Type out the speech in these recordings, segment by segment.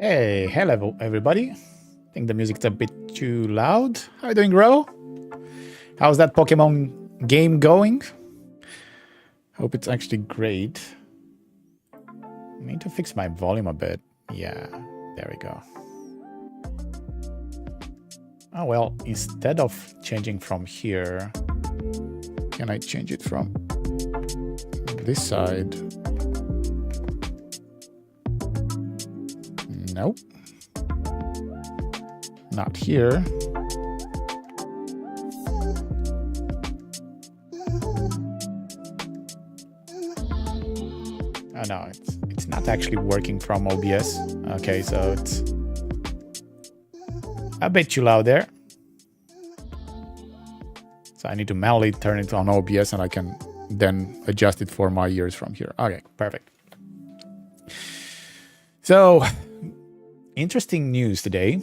Hey, hello everybody. I think the music's a bit too loud. How you doing, Ro? How's that Pokemon game going? Hope it's actually great. I need to fix my volume a bit. Yeah, there we go. Oh well, instead of changing from here, can I change it from this side? Nope. Not here. Oh no, it's not actually working from OBS. Okay, so it's a bit too loud there. So I need to manually turn it on OBS and I can then adjust it for my ears from here. Okay, perfect. So, interesting news today.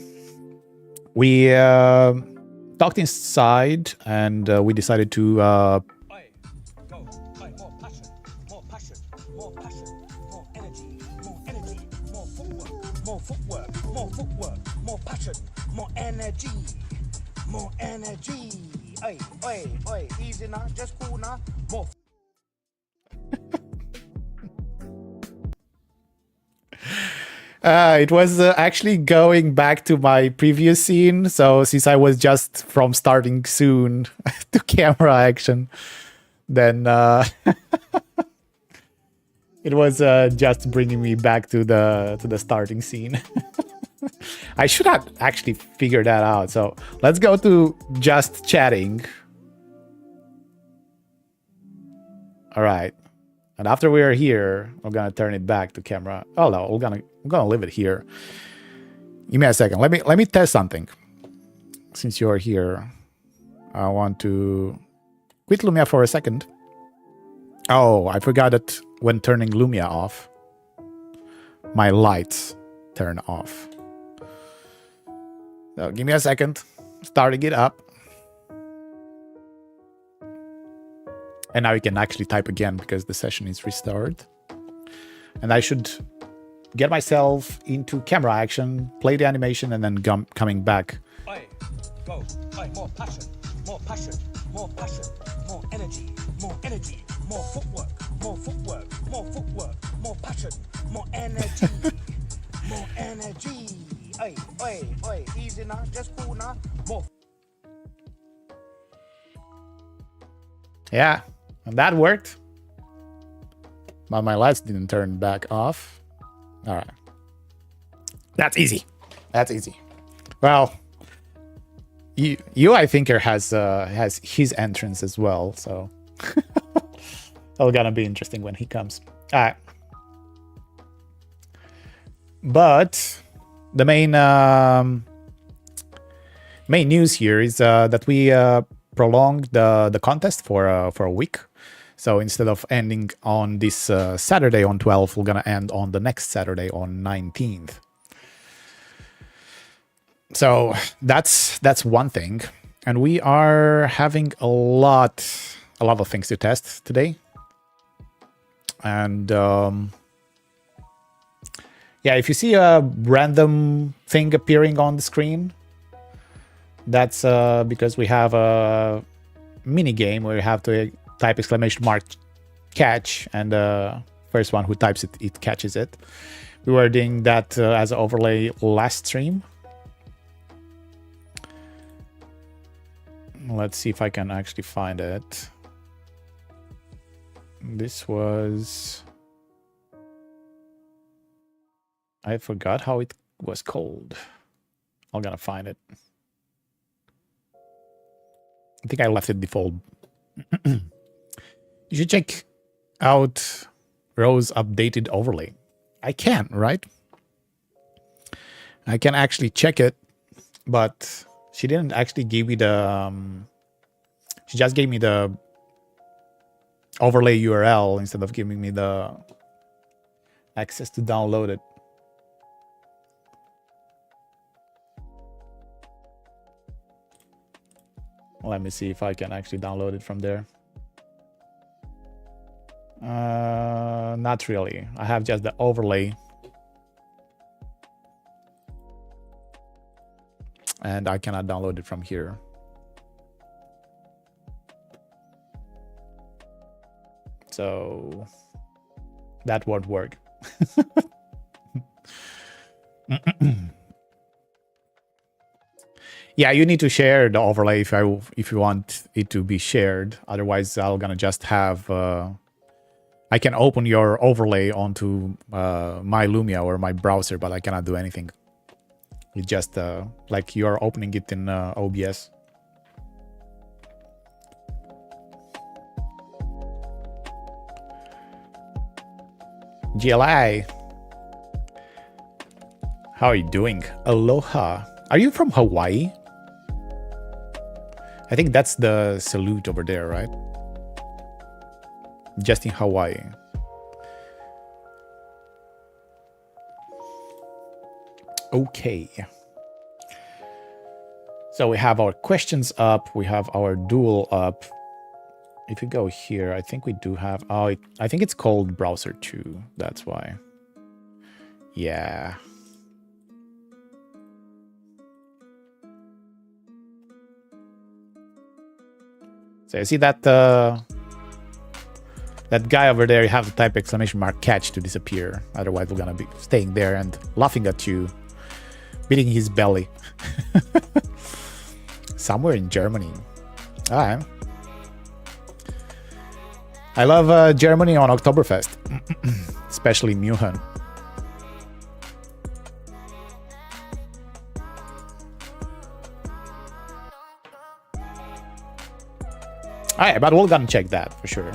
We talked inside and we decided to More passion, more passion, more passion, more energy, more footwork, more footwork, more passion, more energy, more energy. Oi, easy now, just cool now, more. It was actually going back to my previous scene. So since I was just from starting soon to camera action, then it was just bringing me back to the starting scene. I should have actually figured that out. So let's go to just chatting. All right. And after we are here, I'm gonna turn it back to camera. Oh no, I'm gonna leave it here. Give me a second. Let me test something. Since you're here, I want to quit Lumia for a second. Oh, I forgot that when turning Lumia off, my lights turn off. So give me a second. Starting it up. And now you can actually type again because the session is restored. And I should get myself into camera action, play the animation, and then coming back. Go, more passion, more passion, more passion, more energy, more footwork, more passion, more energy, more energy. Oi, easy now, just cool now, more. Yeah, and that worked. But my lights didn't turn back off. All right. That's easy. That's easy. Well, you I think has his entrance as well, so it's gonna be interesting when he comes. All right. But the main news here is that we prolonged the contest for a week. So instead of ending on this Saturday on 12th, we're gonna end on the next Saturday on 19th. So that's one thing, and we are having a lot of things to test today. And yeah, if you see a random thing appearing on the screen, that's because we have a mini game where you have to type !catch, and the first one who types it, it catches it. We were doing that as an overlay last stream. Let's see if I can actually find it. This was... I forgot how it was called. I'm gonna find it. I think I left it default. You should check out Ro's updated overlay. I can, right? I can actually check it, but she didn't actually give me the... she just gave me the overlay URL instead of giving me the access to download it. Let me see if I can actually download it from there. Not really. I have just the overlay. and I cannot download it from here. So that won't work. Yeah, you need to share the overlay if you want it to be shared. Otherwise, I'm gonna just have I can open your overlay onto my Lumia or my browser, but I cannot do anything. It's just like you're opening it in OBS. GLI, how are you doing? Aloha. Are you from Hawaii? I think that's the salute over there, right? Just in Hawaii. Okay. So we have our questions up. We have our duel up. If you go here, I think we do have... Oh, I think it's called Browser 2. That's why. Yeah. So you see that that guy over there, you have to type exclamation mark catch to disappear. Otherwise, we're gonna be staying there and laughing at you, beating his belly. Somewhere in Germany. All right. I love Germany on Oktoberfest, especially München. All right, but we're gonna check that for sure.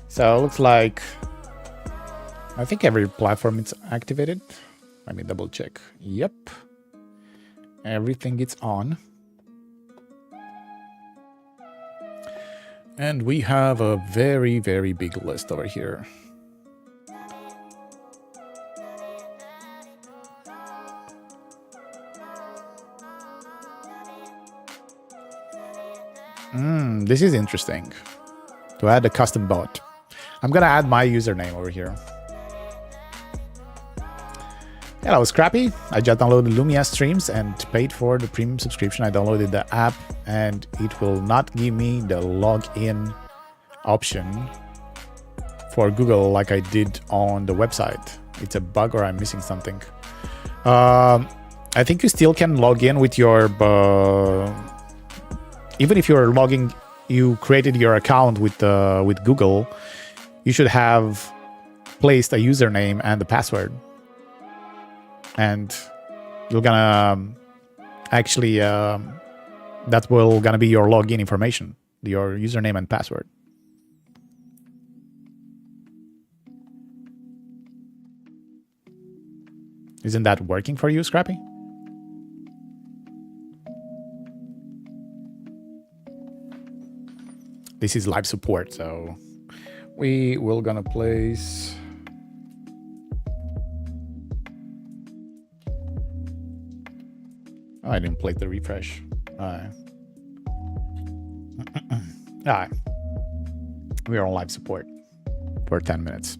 So it looks like I think every platform is activated. Let me double check. Yep. Everything is on. And we have a very, very big list over here. This is interesting. To add a custom bot. I'm gonna add my username over here. Hello, Scrappy. I just downloaded Lumiastreams and paid for the premium subscription. I downloaded the app and it will not give me the login option for Google like I did on the website. It's a bug or I'm missing something. I think you still can log in with your... even if you're logging, you created your account with Google, you should have placed a username and the password. And you're gonna actually that will gonna be your login information, your username and password. Isn't that working for you, Scrappy? This is live support, so we will gonna place... Oh, I didn't play the refresh. Alright. Alright. We are on live support for 10 minutes.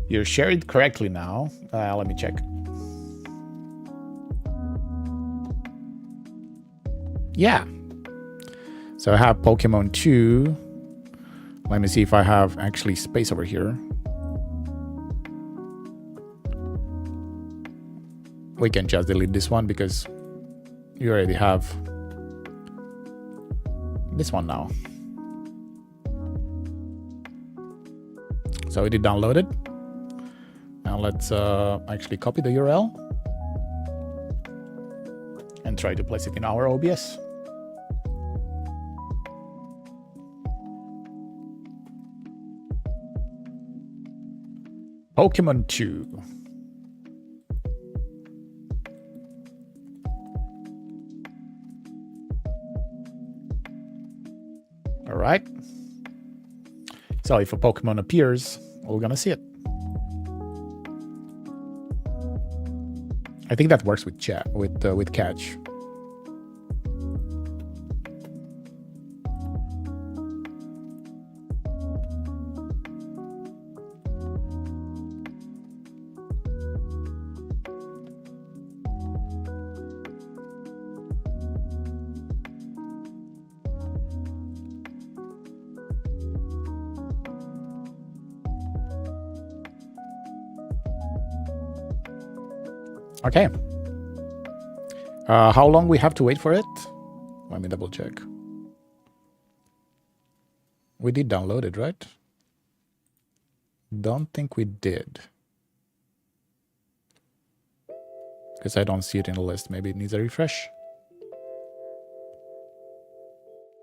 You shared it correctly now. Let me check. Yeah. So I have Pokemon 2. Let me see if I have actually space over here. We can just delete this one because you already have this one now. So it is downloaded. Now let's actually copy the URL and try to place it in our OBS. Pokemon 2. All right. So if a Pokemon appears, we're gonna see it. I think that works with chat, with catch. Okay. How long we have to wait for it? Let me double check. We did download it, right? Don't think we did. Because I don't see it in the list. Maybe it needs a refresh.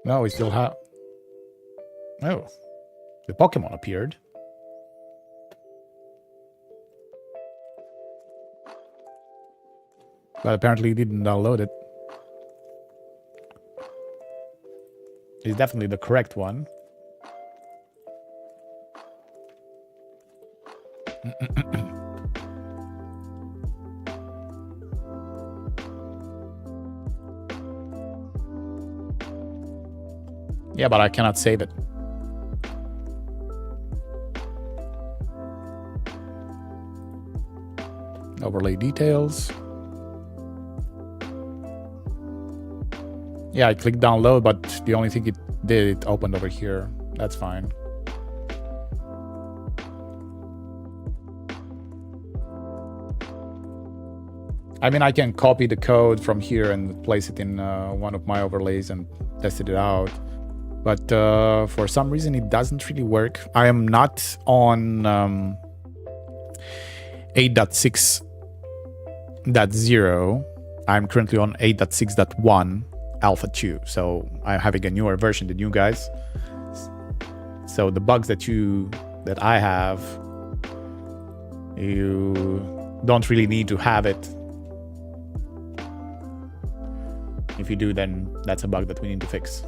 No, we still have... Oh. The Pokemon appeared. But apparently it didn't download it. It's definitely the correct one. Yeah, but I cannot save it. Overlay details. Yeah, I clicked download, but the only thing it did, it opened over here. That's fine. I mean, I can copy the code from here and place it in one of my overlays and test it out. But for some reason, it doesn't really work. I am not on 8.6.0. I'm currently on 8.6.1 Alpha 2. So I'm having a newer version than you guys. So the bugs that I have, you don't really need to have it. If you do, then that's a bug that we need to fix.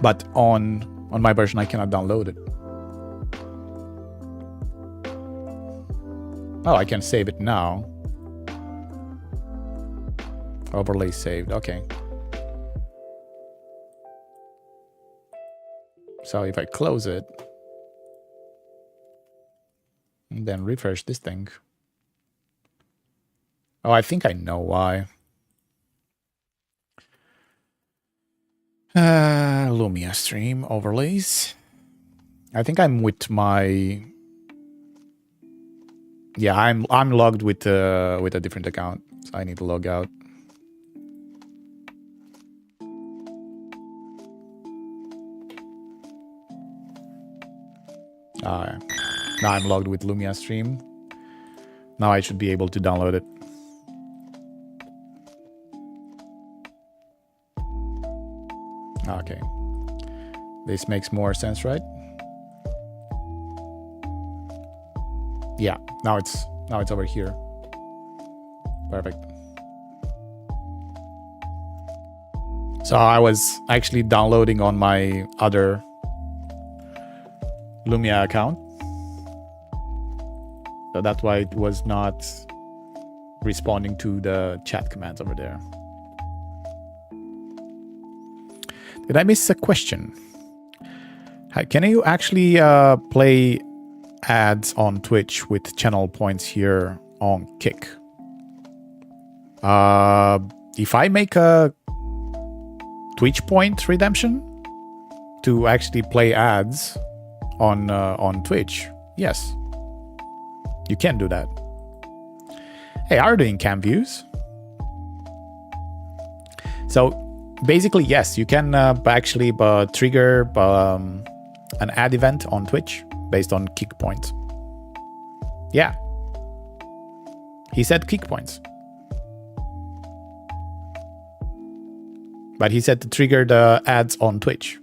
But on my version, I cannot download it. Oh, I can save it now. Overlay saved. Okay. So if I close it, and then refresh this thing. Oh, I think I know why. Lumiastream overlays. I think I'm with my... Yeah, I'm logged with a different account, so I need to log out. Now I'm logged with Lumiastream. Now I should be able to download it. Okay. This makes more sense, right? Yeah, now it's over here. Perfect. So I was actually downloading on my other Lumia account. So that's why it was not responding to the chat commands over there. Did I miss a question? Hi, can you actually play ads on Twitch with channel points here on Kick? If I make a Twitch point redemption to actually play ads on Twitch, yes, you can do that. Hey, are you doing cam views? So basically, yes, you can actually trigger an ad event on Twitch based on kick points. Yeah. He said kick points. But he said to trigger the ads on Twitch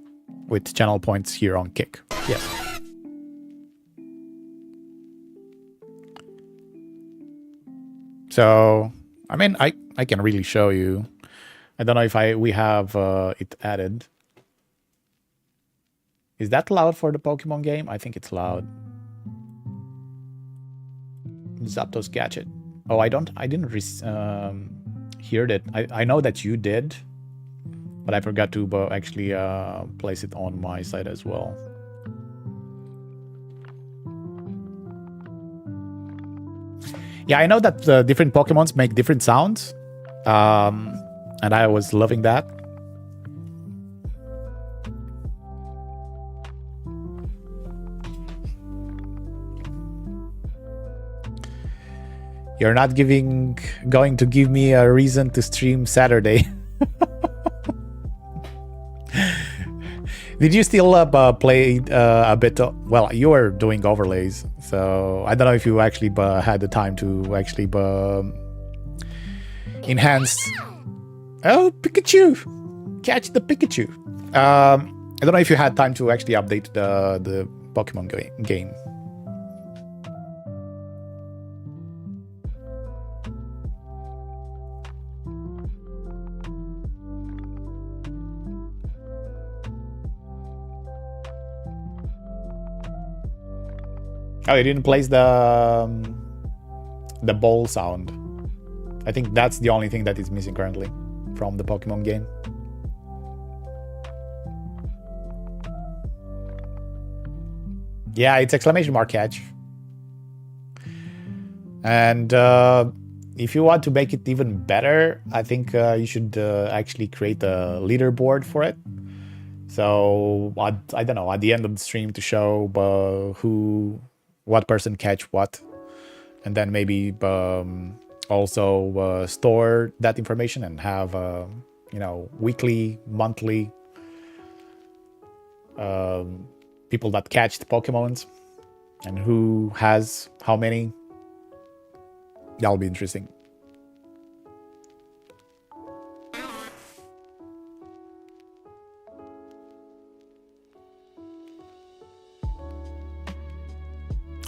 with channel points here on Kick. Yes. So, I mean, I can really show you. I don't know if we have it added. Is that loud for the Pokemon game? I think it's loud. Zapdos Gadget. Oh, I didn't hear that. I know that you did, but I forgot to actually place it on my side as well. Yeah, I know that different Pokemons make different sounds, and I was loving that. You're not going to give me a reason to stream Saturday. Did you still play a bit? Well, you were doing overlays, so I don't know if you actually had the time to actually enhance. Oh, Pikachu! Catch the Pikachu! I don't know if you had time to actually update the Pokemon game. Oh, you didn't place the ball sound. I think that's the only thing that is missing currently from the Pokemon game. Yeah, it's exclamation mark catch. And if you want to make it even better, I think you should actually create a leaderboard for it. So I don't know, at the end of the stream to show what person catch what, and then maybe also store that information and have weekly, monthly people that catch the Pokemons and who has how many. That'll be interesting.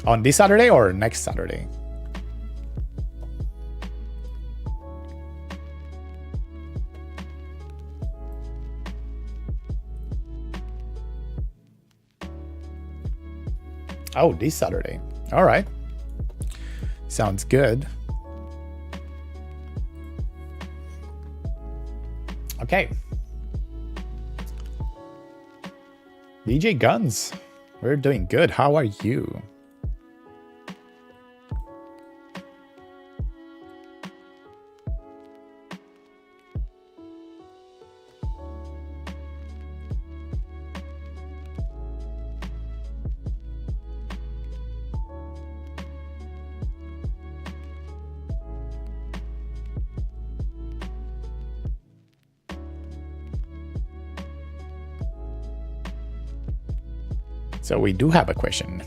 On this Saturday or next Saturday? Oh, this Saturday. All right. Sounds good. Okay. DJ Guns, we're doing good. How are you? So we do have a question.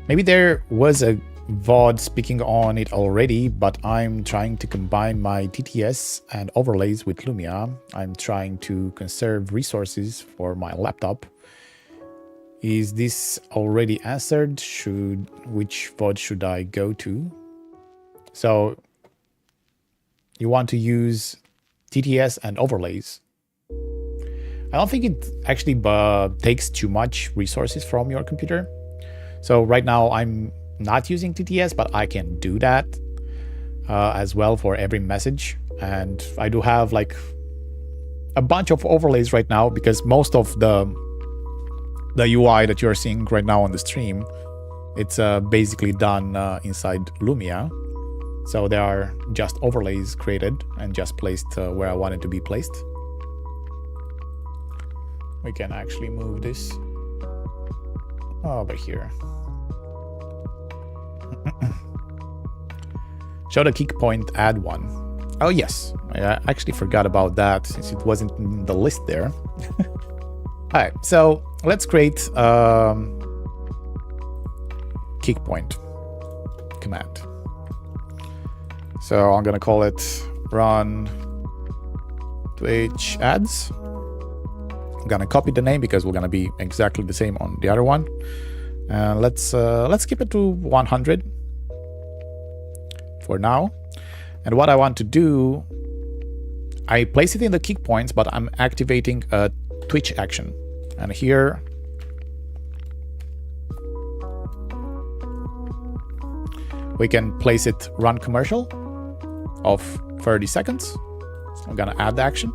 Maybe there was a VOD speaking on it already, but I'm trying to combine my TTS and overlays with Lumia. I'm trying to conserve resources for my laptop. Is this already answered? Which VOD should I go to? So you want to use TTS and overlays. I don't think it actually takes too much resources from your computer. So right now I'm not using TTS, but I can do that as well for every message. And I do have like a bunch of overlays right now because most of the UI that you're seeing right now on the stream, it's basically done inside Lumia. So there are just overlays created and just placed where I want it to be placed. We can actually move this over here. Show the kick point, add one. Oh yes, I actually forgot about that since it wasn't in the list there. All right, so let's create kick point command. So I'm gonna call it run Twitch ads. I'm gonna copy the name because we're gonna be exactly the same on the other one. Let's keep it to 100 for now. And what I want to do, I place it in the kick points, but I'm activating a Twitch action. And here we can place it run commercial of 30 seconds. I'm gonna add the action.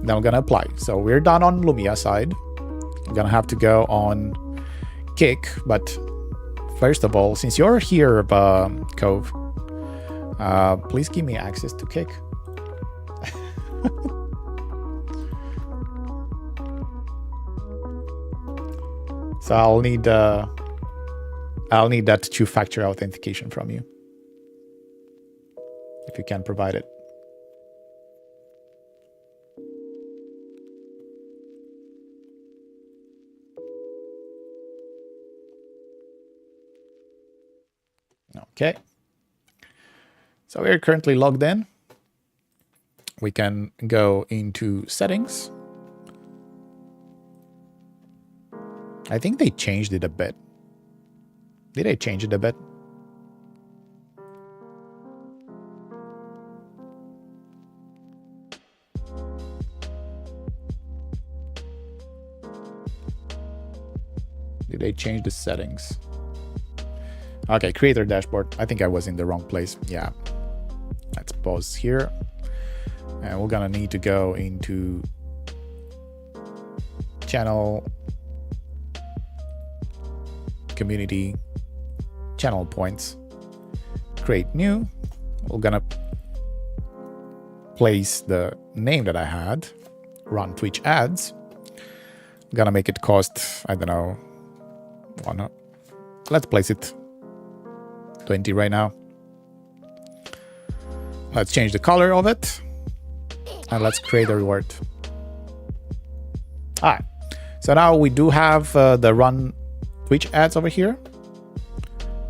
Then I'm gonna apply. So we're done on Lumia side. I'm gonna have to go on kick, but first of all, since you're here, Cove, please give me access to kick. So I'll need that two-factor authentication from you. if you can provide it. Okay. So we're currently logged in. We can go into settings. I think they changed it a bit. Did they change it a bit? Did they change the settings? Okay, creator dashboard. I think I was in the wrong place. Yeah. Let's pause here. And we're gonna need to go into channel, community, channel points, create new. We're gonna place the name that I had, run Twitch ads. I'm gonna make it cost, I don't know, let's place it 20 right now. Let's change the color of it. And let's create a reward. All right. So now we do have the run Twitch ads over here.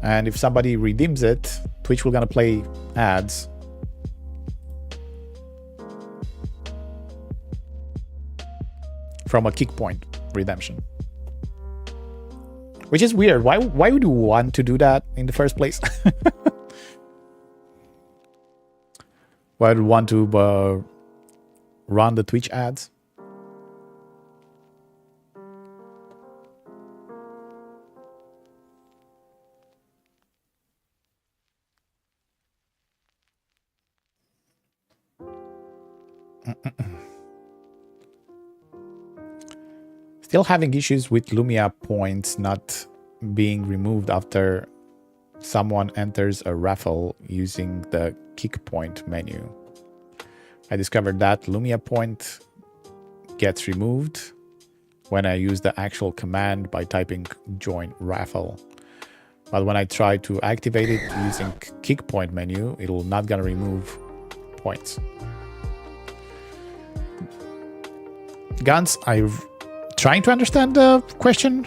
And if somebody redeems it, Twitch will gonna play ads. From a kick point redemption. Which is weird. Why would you want to do that in the first place? Why would you want to run the Twitch ads? Still having issues with Lumia points not being removed after someone enters a raffle using the kick point menu. I discovered that Lumia point gets removed when I use the actual command by typing join raffle. But when I try to activate it using kick point menu, it will not gonna remove points. Guns, I'm trying to understand the question.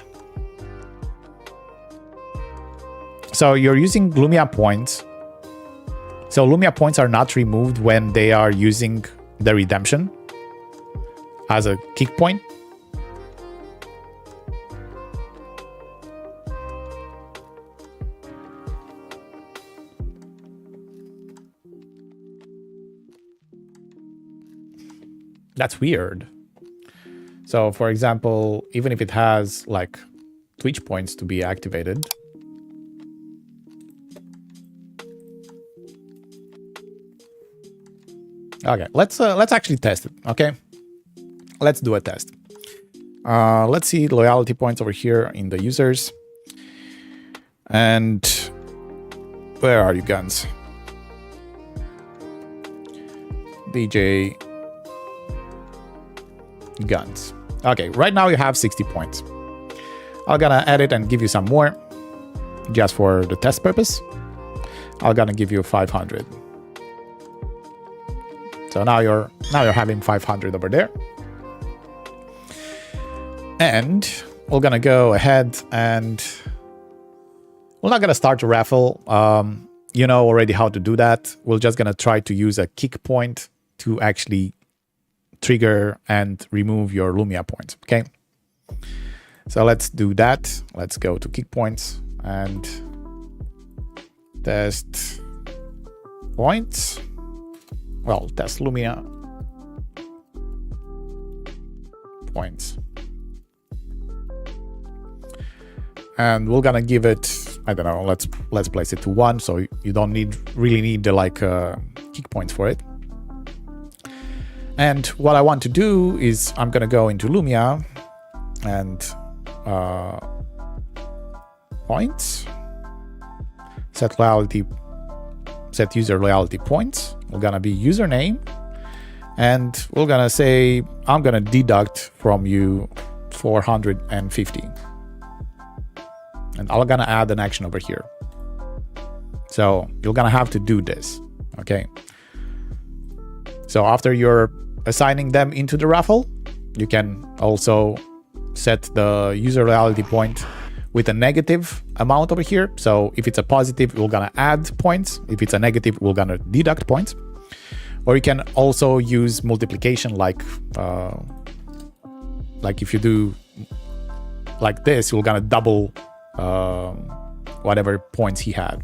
So you're using Lumia points. So Lumia points are not removed when they are using the redemption as a kick point. That's weird. So for example, even if it has like Twitch points to be activated, okay, let's actually test it. Okay, let's do a test. Let's see loyalty points over here in the users. And where are you, Guns? DJ Guns. Okay, right now you have 60 points. I'm gonna edit and give you some more just for the test purpose. I'm gonna give you 500. So now you're having 500 over there. And we're gonna go ahead and we're not gonna start a raffle. You know already how to do that. We're just gonna try to use a kick point to actually trigger and remove your Lumia points. Okay. So let's do that. Let's go to kick points and test points. Well, test Lumia points. And we're gonna give it, I don't know, let's place it to 1, so you don't really need the like kick points for it. And what I want to do is I'm gonna go into Lumia and points, set user loyalty points. We're gonna be username, and we're gonna say I'm gonna deduct from you 450, and I'm gonna add an action over here. So you're gonna have to do this. Okay. So after you're assigning them into the raffle, you can also set the user loyalty point with a negative amount over here. So if it's a positive, we're gonna add points. If it's a negative, we're gonna deduct points. Or you can also use multiplication, like if you do like this, you're gonna double whatever points he had.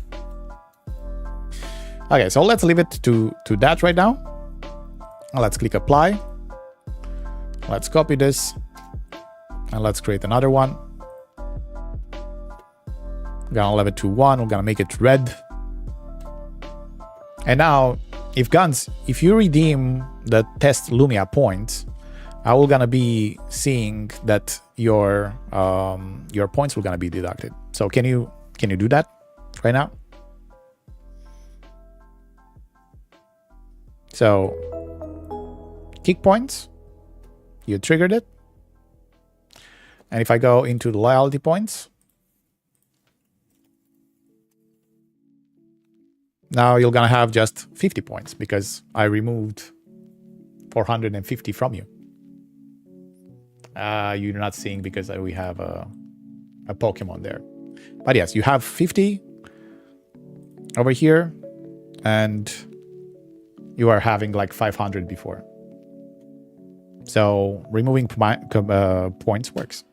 Okay, so let's leave it to that right now. Let's click apply. Let's copy this and let's create another one. We're gonna leave it to 1. We're gonna make it red. And now, if you redeem the test Lumia points, I will gonna be seeing that your points will gonna be deducted. So can you do that right now? So kick points, you triggered it. And if I go into the loyalty points, now you're gonna have just 50 points because I removed 450 from you. You're not seeing because we have a Pokemon there. But yes, you have 50 over here, and you are having like 500 before. So removing points works.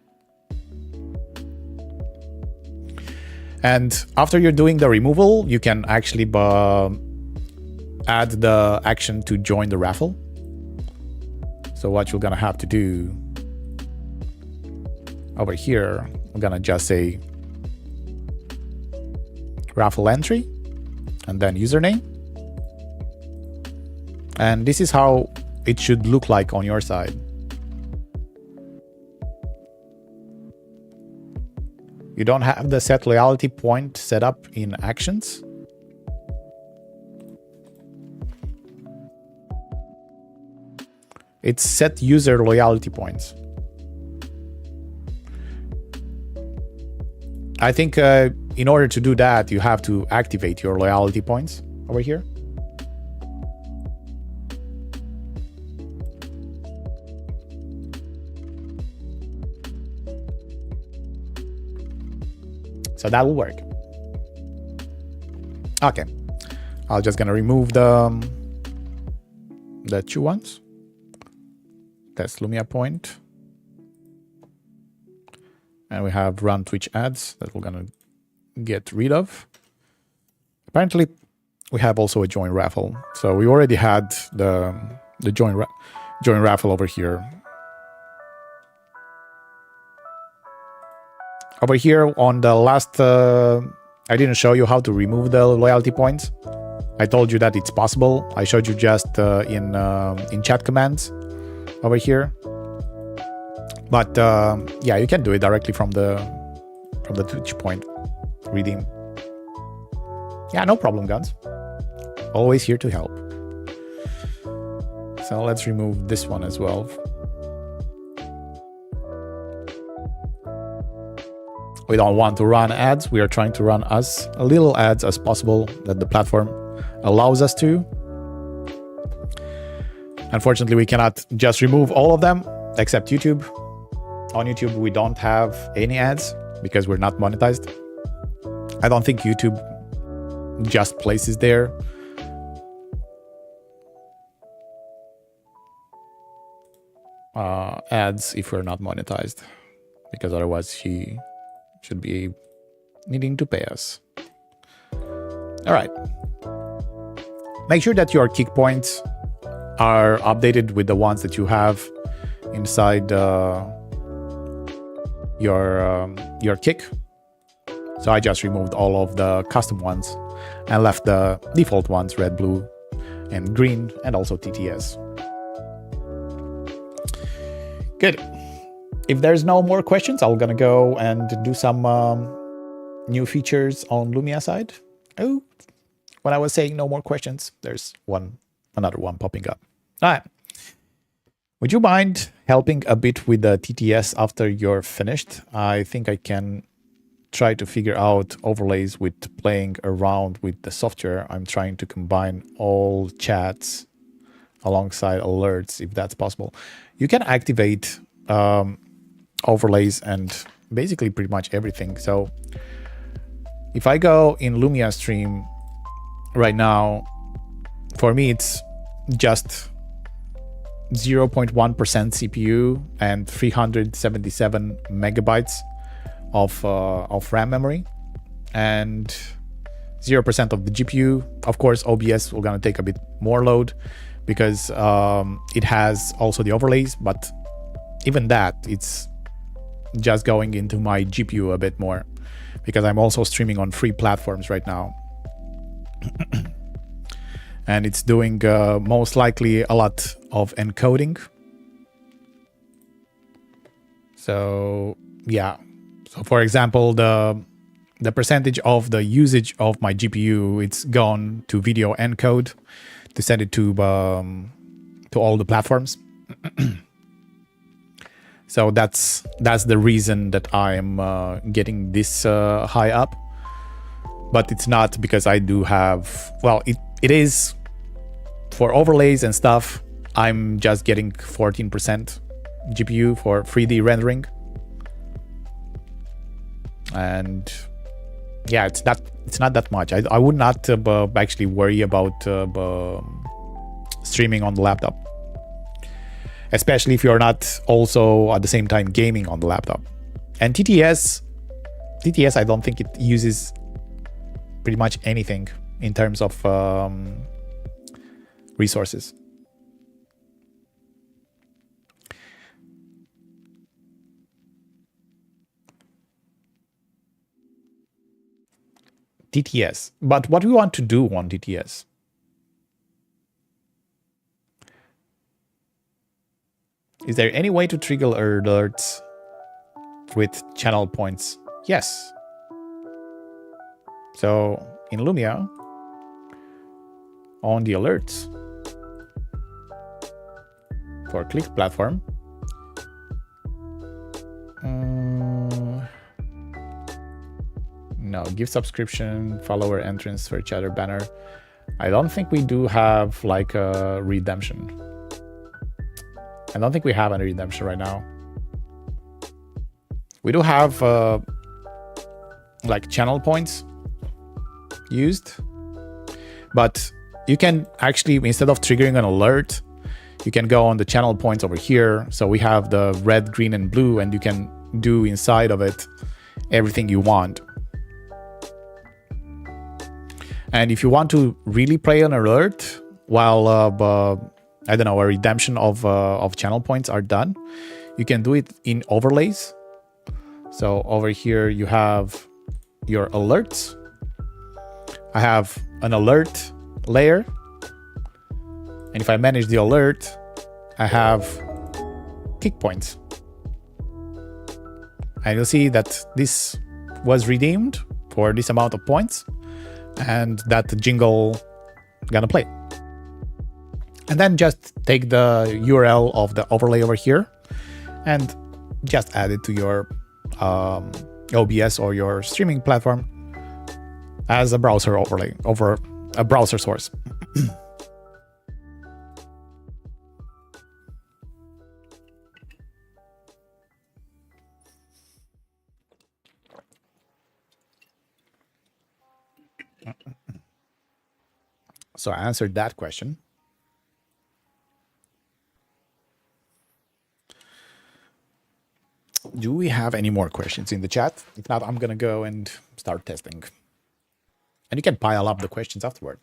And after you're doing the removal, you can actually add the action to join the raffle. So what you're gonna have to do over here, I'm gonna just say raffle entry and then username. And this is how it should look like on your side. You don't have the set loyalty point set up in actions. It's set user loyalty points. I think in order to do that, you have to activate your loyalty points over here. So that will work. Okay, I'm just gonna remove the 2 ones. Test Lumia point. And we have run Twitch ads that we're gonna get rid of. Apparently, we have also a join raffle. So we already had the join raffle over here. Over here on the last, I didn't show you how to remove the loyalty points. I told you that it's possible. I showed you just in chat commands over here. But yeah, you can do it directly from the Twitch point redeem. Yeah, no problem, guys. Always here to help. So let's remove this one as well. We don't want to run ads. We are trying to run as little ads as possible that the platform allows us to. Unfortunately, we cannot just remove all of them except YouTube. On YouTube, we don't have any ads because we're not monetized. I don't think YouTube just places there ads if we're not monetized, because otherwise he should be needing to pay us. All right. Make sure that your kick points are updated with the ones that you have inside your kick. So I just removed all of the custom ones and left the default ones, red, blue, and green, and also TTS. Good. If there's no more questions, I'm gonna go and do some new features on Lumia side. Oh, when I was saying no more questions, there's another one popping up. All right. Would you mind helping a bit with the TTS after you're finished? I think I can try to figure out overlays with playing around with the software. I'm trying to combine all chats alongside alerts, if that's possible. You can activate overlays and basically pretty much everything. So if I go in Lumiastream right now, for me it's just 0.1% CPU and 377 megabytes of RAM memory and 0% of the GPU. Of course, OBS will gonna take a bit more load because it has also the overlays, but even that, it's just going into my GPU a bit more because I'm also streaming on free platforms right now. And it's doing most likely a lot of encoding. So yeah, so for example, the percentage of the usage of my GPU, it's gone to video encode to send it to all the platforms. So that's the reason that I'm getting this high up. But it's not because I do have, well, it is for overlays and stuff. I'm just getting 14% GPU for 3D rendering. And yeah, it's not that much. I would not actually worry about streaming on the laptop, especially if you're not also at the same time gaming on the laptop. And TTS, I don't think it uses pretty much anything in terms of resources. TTS, but what we want to do on TTS? Is there any way to trigger alerts with channel points? Yes. So in Lumia, on the alerts for Click platform, no, give subscription, follower entrance for chatter banner. I don't think we do have like a redemption. I don't think we have any redemption right now. We do have like channel points used, but you can actually, instead of triggering an alert, you can go on the channel points over here. So we have the red, green, and blue, and you can do inside of it everything you want. And if you want to really play an alert while I don't know, a redemption of channel points are done, you can do it in overlays. So over here you have your alerts. I have an alert layer, and if I manage the alert, I have kick points, and you'll see that this was redeemed for this amount of points, and that jingle gonna play. And then just take the URL of the overlay over here and just add it to your OBS or your streaming platform as a browser overlay over a browser source. So I answered that question. Do we have any more questions in the chat? If not, I'm gonna go and start testing. And you can pile up the questions afterward.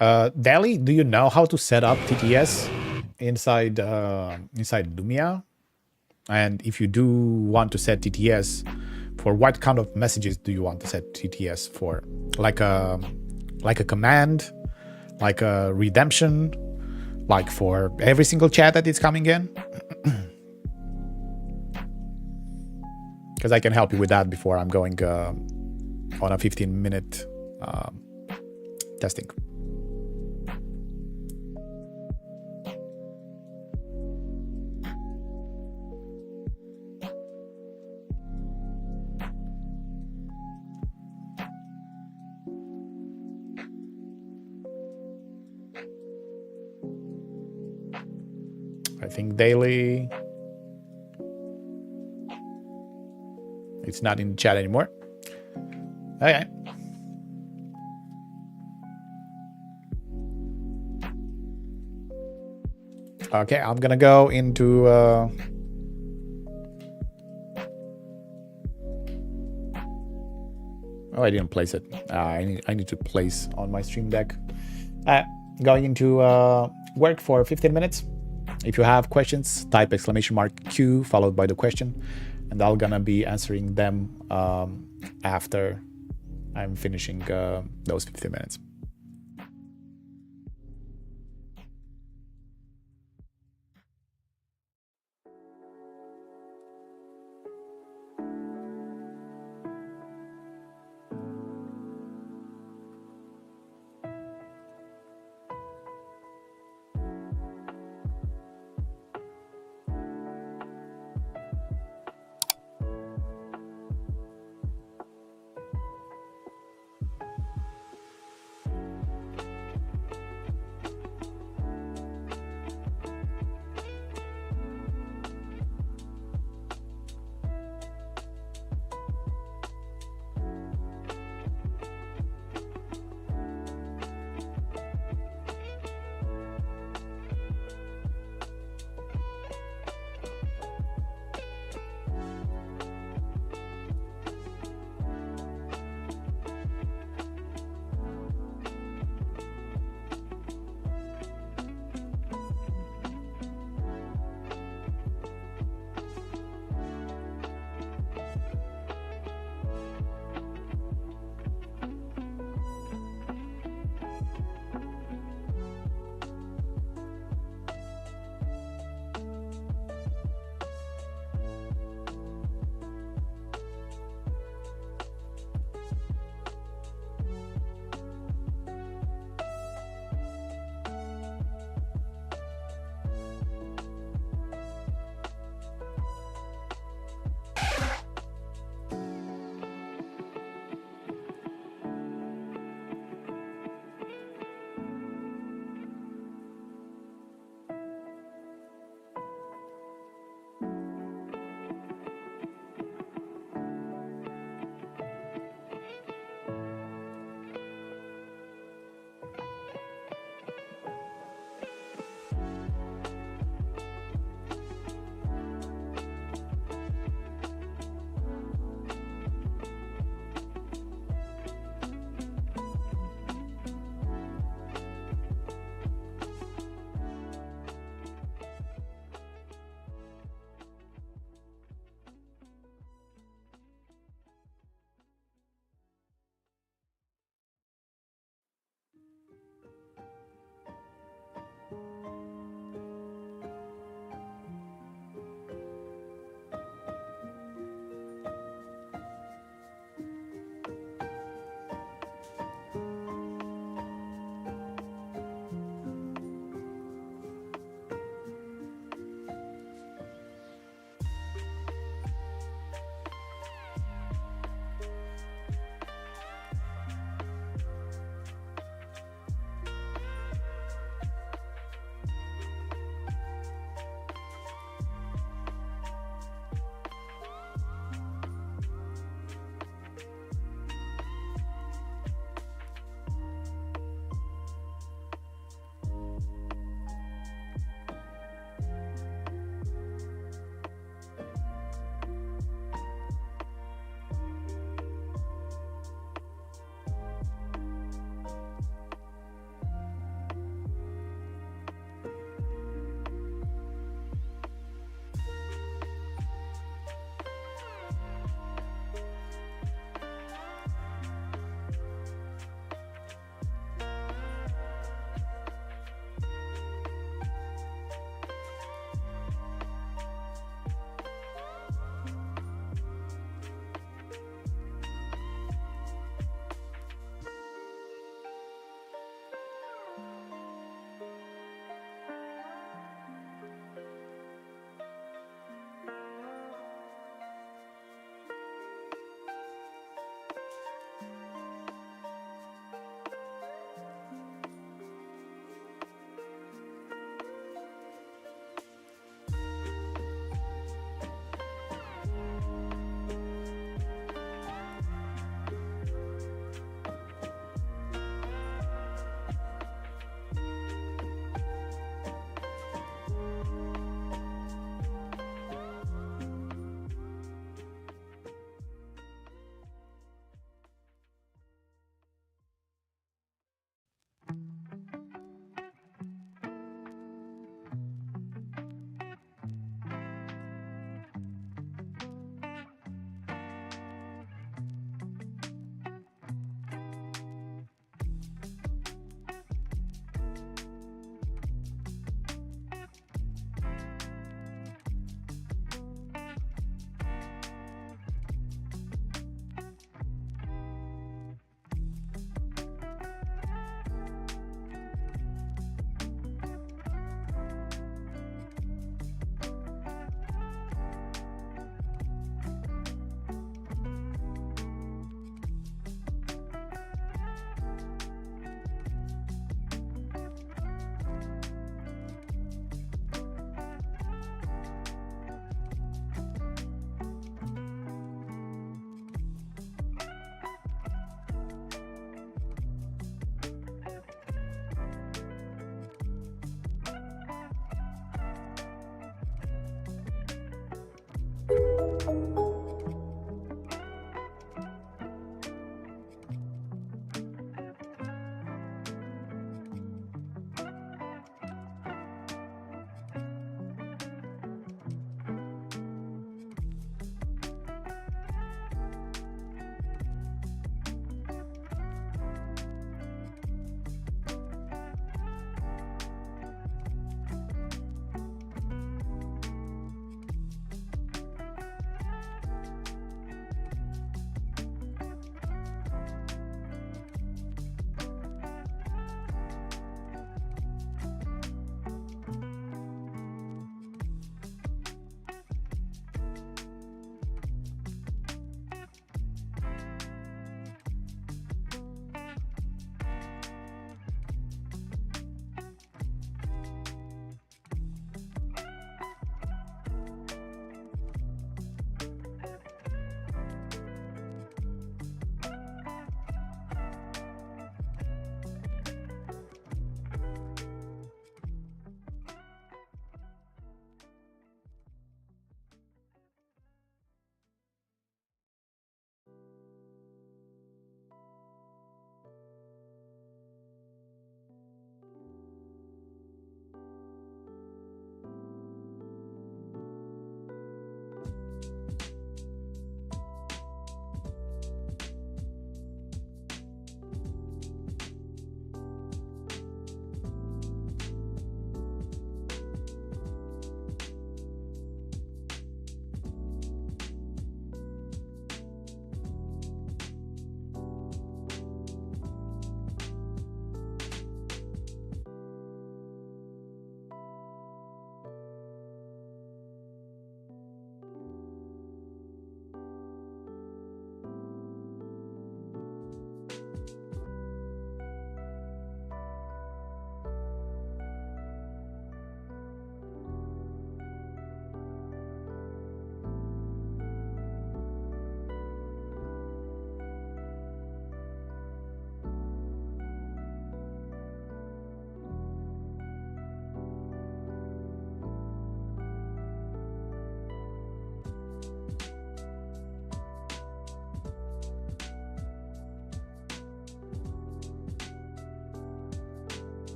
Dali, do you know how to set up TTS inside Lumia? And if you do want to set TTS, for what kind of messages do you want to set TTS for? Like a command, like a redemption, like for every single chat that is coming in? Because I can help you with that before I'm going on a 15-minute testing. I think daily. It's not in the chat anymore. Okay. Okay, I'm gonna go into oh, I didn't place it. I need to place on my stream deck. Going into work for 15 minutes. If you have questions, type !Q followed by the question, and I'm gonna be answering them after I'm finishing those 15 minutes.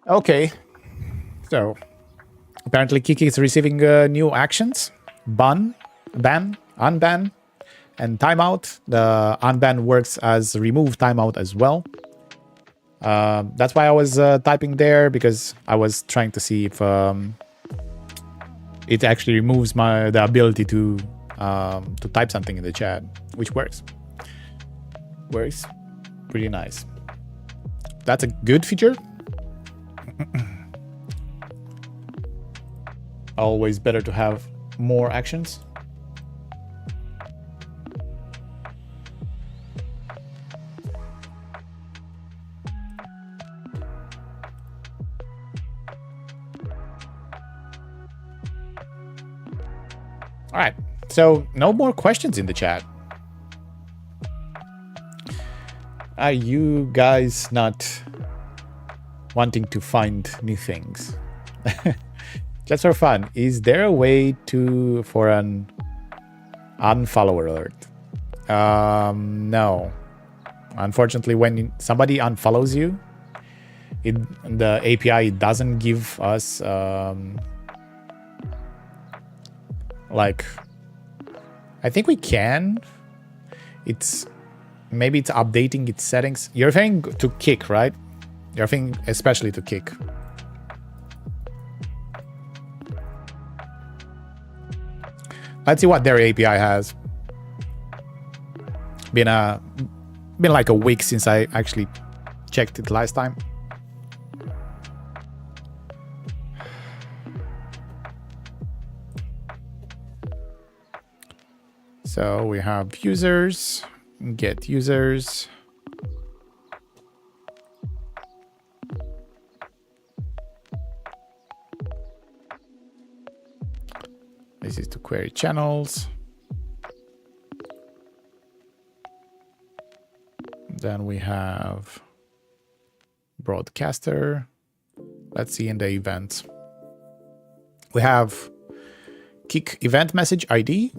Okay, so apparently Kiki is receiving new actions. Ban, unban, and timeout. The unban works as remove timeout as well. That's why I was typing there, because I was trying to see if it actually removes the ability to type something in the chat, which works. Works pretty nice. That's a good feature. Always better to have more actions. All right, so no more questions in the chat. Are you guys not wanting to find new things? Just for fun, is there a way for an unfollow alert? No. Unfortunately, when somebody unfollows you, the API doesn't give us like, I think we can. Maybe it's updating its settings. You're referring to Kick, right? You're referring especially to Kick. Let's see what their API has. Been like a week since I actually checked it last time. So we have users, get users. This is to query channels. Then we have broadcaster. Let's see in the events. We have Kick event message ID,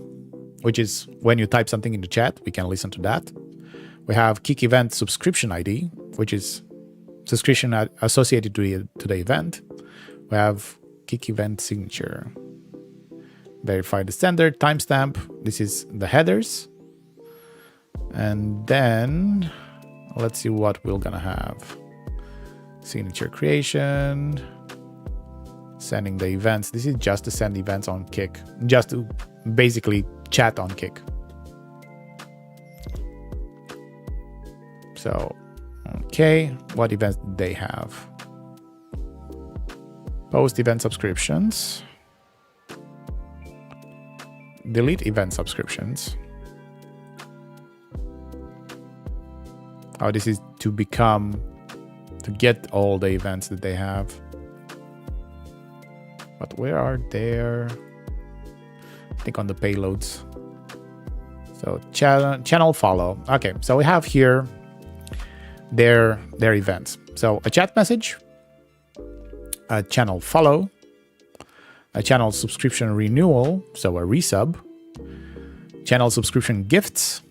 which is when you type something in the chat, we can listen to that. We have Kick event subscription ID, which is subscription associated to the event. We have Kick event signature. Verify the sender, timestamp. This is the headers. And then let's see what we're gonna have. Signature creation. Sending the events. This is just to send events on Kick. Just to basically chat on Kick. So, okay, what events did they have? Post event subscriptions. Delete event subscriptions. Oh, this is to get all the events that they have. But where are their? I think on the payloads. So channel follow. Okay, so we have here their events. So a chat message, a channel follow, a channel subscription renewal, so a resub, channel subscription gifts,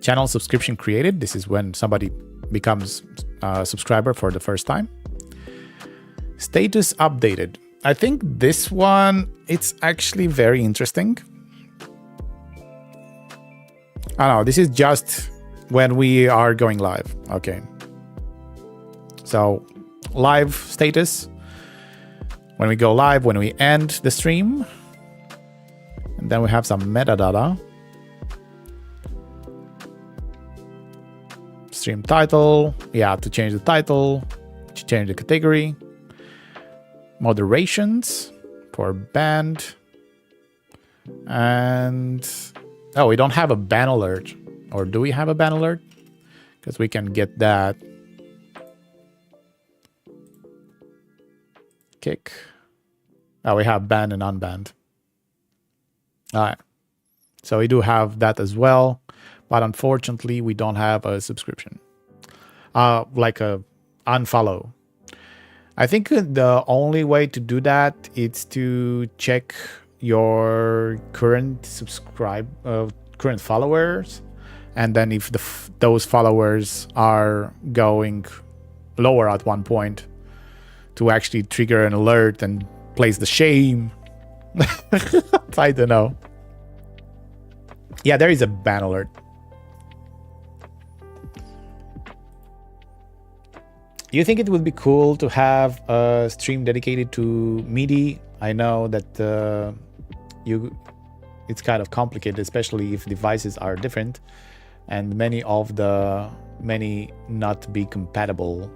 channel subscription created. This is when somebody becomes a subscriber for the first time. Status updated. I think this one, it's actually very interesting. I don't know, this is just when we are going live. Okay. So live status, when we go live, when we end the stream. And then we have some metadata. Stream title, yeah, to change the title, to change the category. Moderations for band. And oh, we don't have a ban alert. Or do we have a ban alert? Because we can get that. Kick. Oh, we have banned and unbanned. All right. So we do have that as well. But unfortunately, we don't have a subscription. Like a unfollow. I think the only way to do that is to check your current current followers, and then if those followers are going lower at one point, to actually trigger an alert and place the shame. I don't know. Yeah, there is a ban alert. You think it would be cool to have a stream dedicated to MIDI? I know that it's kind of complicated, especially if devices are different, and many not be compatible.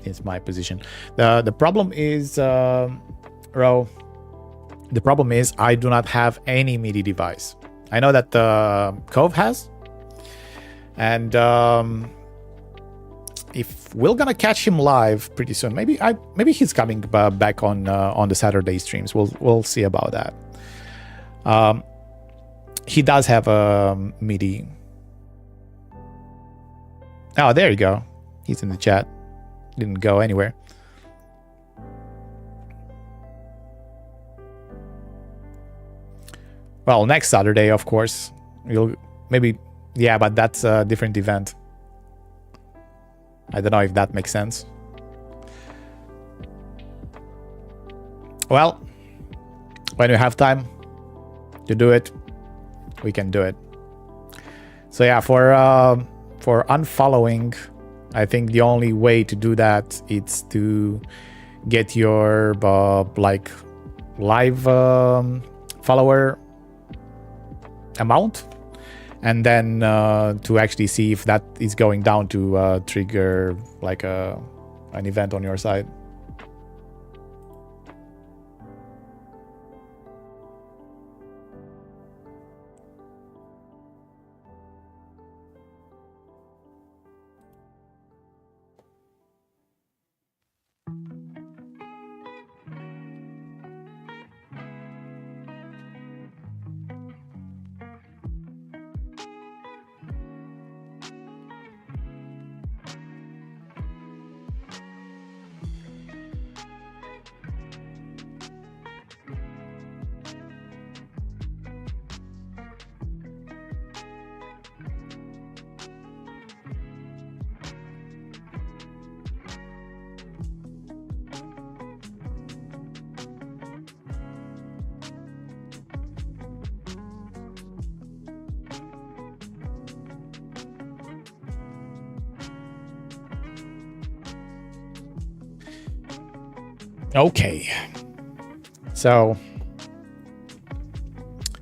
Is my position. The problem is, Ro. The problem is I do not have any MIDI device. I know that Cove has, and if we're gonna catch him live pretty soon, maybe he's coming back on the Saturday streams. We'll see about that. He does have a MIDI. Oh, there you go. He's in the chat. Didn't go anywhere. Well, next Saturday, of course. Yeah, but that's a different event. I don't know if that makes sense. Well, when we have time to do it, we can do it. So yeah, for unfollowing, I think the only way to do that is to get your like live follower amount, and then to actually see if that is going down to trigger like an event on your side. Okay, so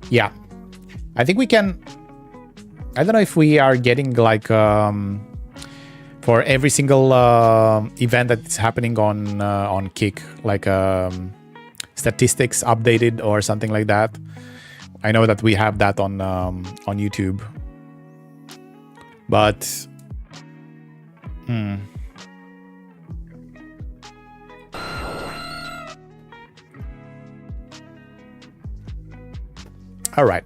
yeah, I think we can I don't know if we are getting like for every single event that's happening on Kick, like statistics updated or something like that. I know that we have that on YouTube, but all right.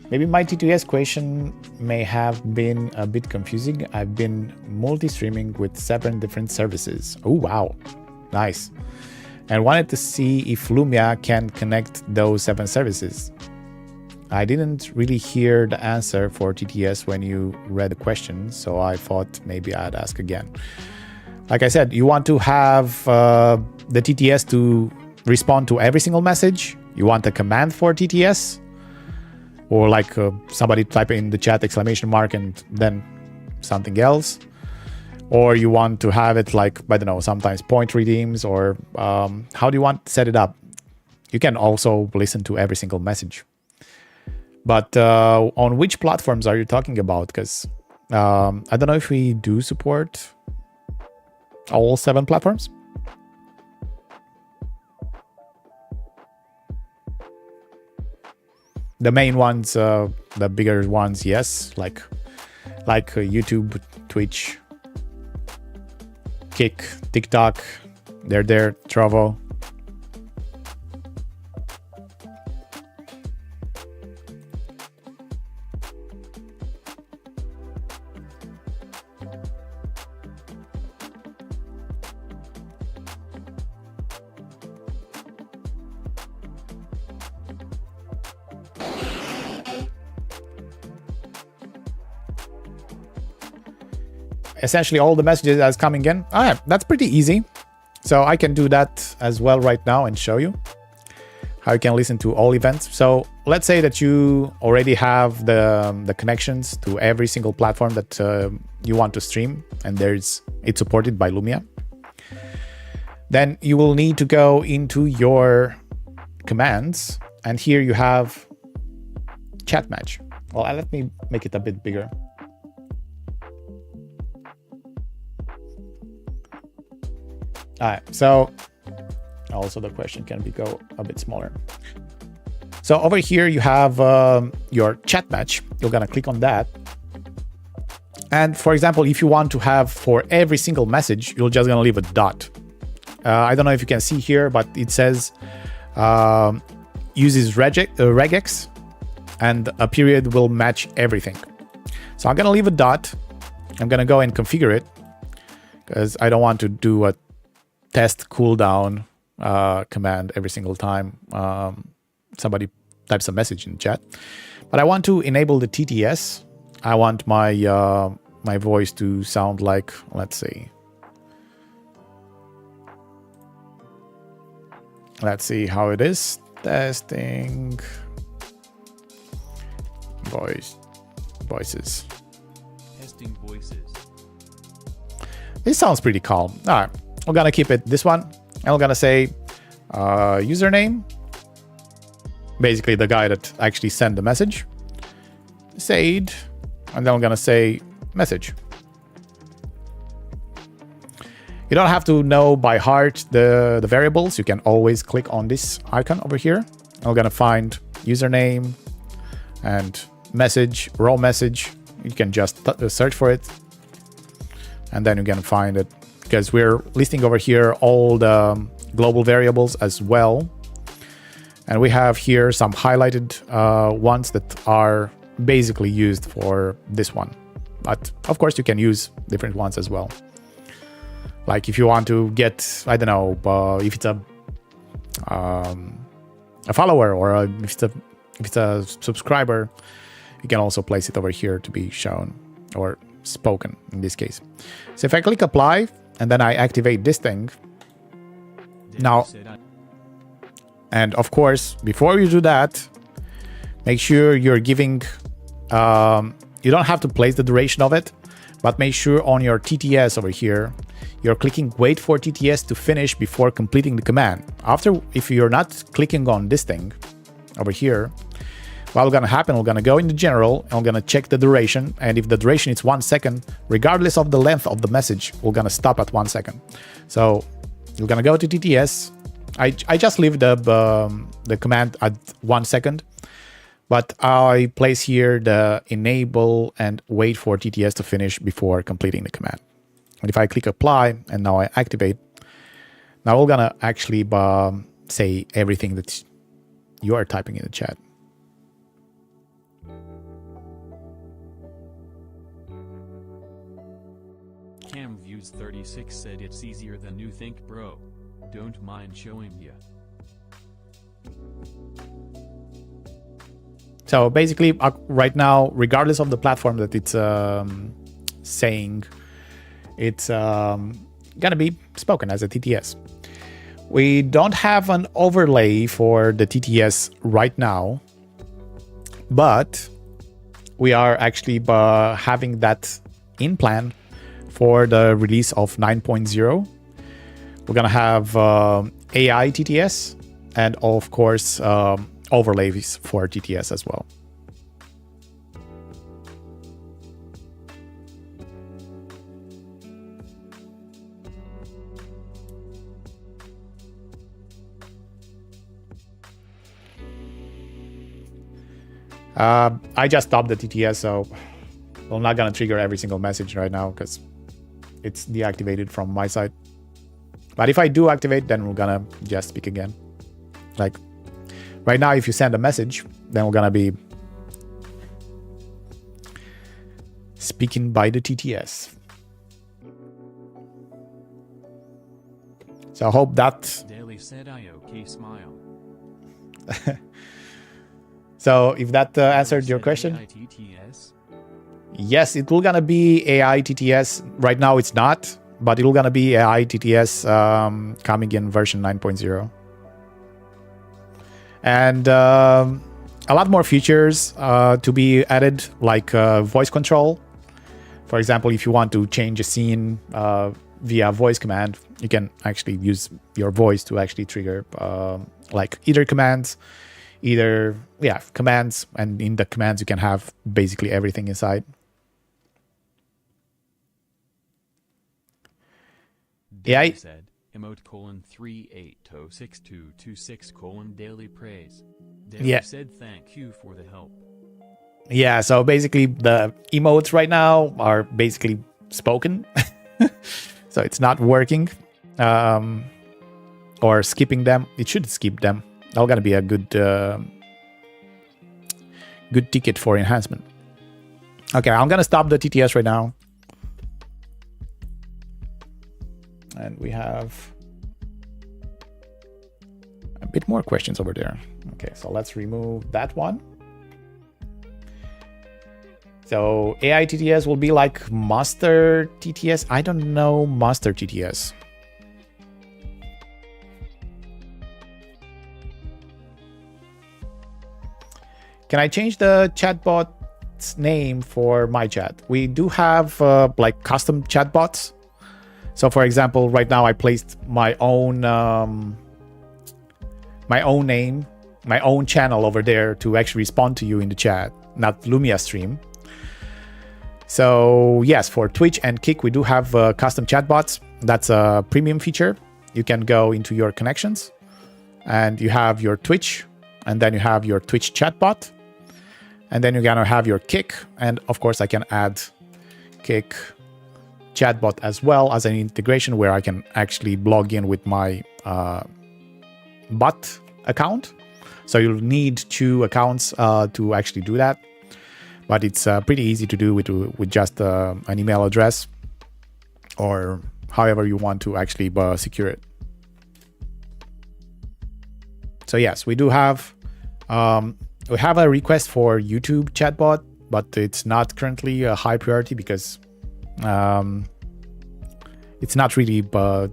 Maybe my TTS question may have been a bit confusing. I've been multi-streaming with 7 different services. Oh, wow. Nice. And wanted to see if Lumia can connect those 7 services. I didn't really hear the answer for TTS when you read the question, so I thought maybe I'd ask again. Like I said, you want to have the TTS to respond to every single message. You want a command for TTS, or like somebody type in the chat exclamation mark and then something else. Or you want to have it like, I don't know, sometimes point redeems, or how do you want to set it up? You can also listen to every single message. But on which platforms are you talking about? Because I don't know if we do support all 7 platforms. The main ones, the bigger ones, yes, like YouTube, Twitch, Kick, TikTok, they're there, Trovo. Essentially all the messages that's coming in. Oh yeah, that's pretty easy. So I can do that as well right now and show you how you can listen to all events. So let's say that you already have the connections to every single platform that you want to stream, and it's supported by Lumia. Then you will need to go into your commands, and here you have chat match. Well, let me make it a bit bigger. All right, so also the question can go a bit smaller. So over here you have your chat match. You're gonna click on that. And for example, if you want to have for every single message, you're just gonna leave a dot. I don't know if you can see here, but it says uses regex, and a period will match everything. So I'm gonna leave a dot. I'm gonna go and configure it because I don't want to do a test cooldown command every single time somebody types a message in chat. But I want to enable the TTS. I want my my voice to sound like, let's see how it is. Testing voices. Testing voices. This sounds pretty calm. All right. We're gonna keep it this one, and we're gonna say username, basically the guy that actually sent the message, Said, and then we're gonna say message. You don't have to know by heart the variables. You can always click on this icon over here. And we're gonna find username and message, raw message. You can just search for it, and then you can find it, because we're listing over here all the global variables as well. And we have here some highlighted ones that are basically used for this one. But of course you can use different ones as well. Like if you want to get, I don't know, if it's a follower, or if it's a subscriber, you can also place it over here to be shown or spoken in this case. So if I click apply, and then I activate this thing. Now, and of course, before you do that, make sure you're giving, you don't have to place the duration of it, but make sure on your TTS over here, you're clicking wait for TTS to finish before completing the command. If you're not clicking on this thing over here, what's gonna happen, we're gonna go into general and we're gonna check the duration. And if the duration is 1 second, regardless of the length of the message, we're gonna stop at 1 second. So you're gonna go to TTS. I just leave the command at 1 second, but I place here the enable and wait for TTS to finish before completing the command. And if I click apply and now I activate, now we're gonna actually say everything that you are typing in the chat. CamViews36 said it's easier than you think, bro. Don't mind showing ya. So basically, right now, regardless of the platform that it's saying, it's gonna be spoken as a TTS. We don't have an overlay for the TTS right now, but we are actually having that in plan for the release of 9.0. We're gonna have AI TTS and of course overlays for TTS as well. I just stopped the TTS, so I'm not gonna trigger every single message right now because it's deactivated from my side. But if I do activate, then we're gonna just speak again. Like right now, if you send a message, then we're gonna be speaking by the TTS. So I hope that. Daily said I okay smile. So if that answered your question, yes, it will gonna be AI TTS. Right now it's not, but it will gonna be AI TTS coming in version 9.0. And a lot more features to be added, like voice control. For example, if you want to change a scene via voice command, you can actually use your voice to actually trigger like either commands, commands, and in the commands you can have basically everything inside. AI said emote :38:6226 daily praise. Daily said thank you for the help. Yeah, so basically the emotes right now are basically spoken. So it's not working or skipping them. It should skip them. That's gonna be a good good ticket for enhancement. Okay, I'm gonna stop the TTS right now. And we have a bit more questions over there. Okay, so let's remove that one. So AI TTS will be like master TTS. I don't know master TTS. Can I change the chatbot's name for my chat? We do have like custom chatbots. So for example, right now I placed my own name, my own channel over there to actually respond to you in the chat, not Lumiastream. So yes, for Twitch and Kick, we do have custom chatbots. That's a premium feature. You can go into your connections and you have your Twitch, and then you have your Twitch chatbot, and then you're gonna have your Kick. And of course I can add Kick chatbot as well as an integration where I can actually log in with my bot account. So you'll need 2 accounts to actually do that. But it's pretty easy to do with just an email address or however you want to actually secure it. So yes, we do have we have a request for YouTube chatbot, but it's not currently a high priority because it's not really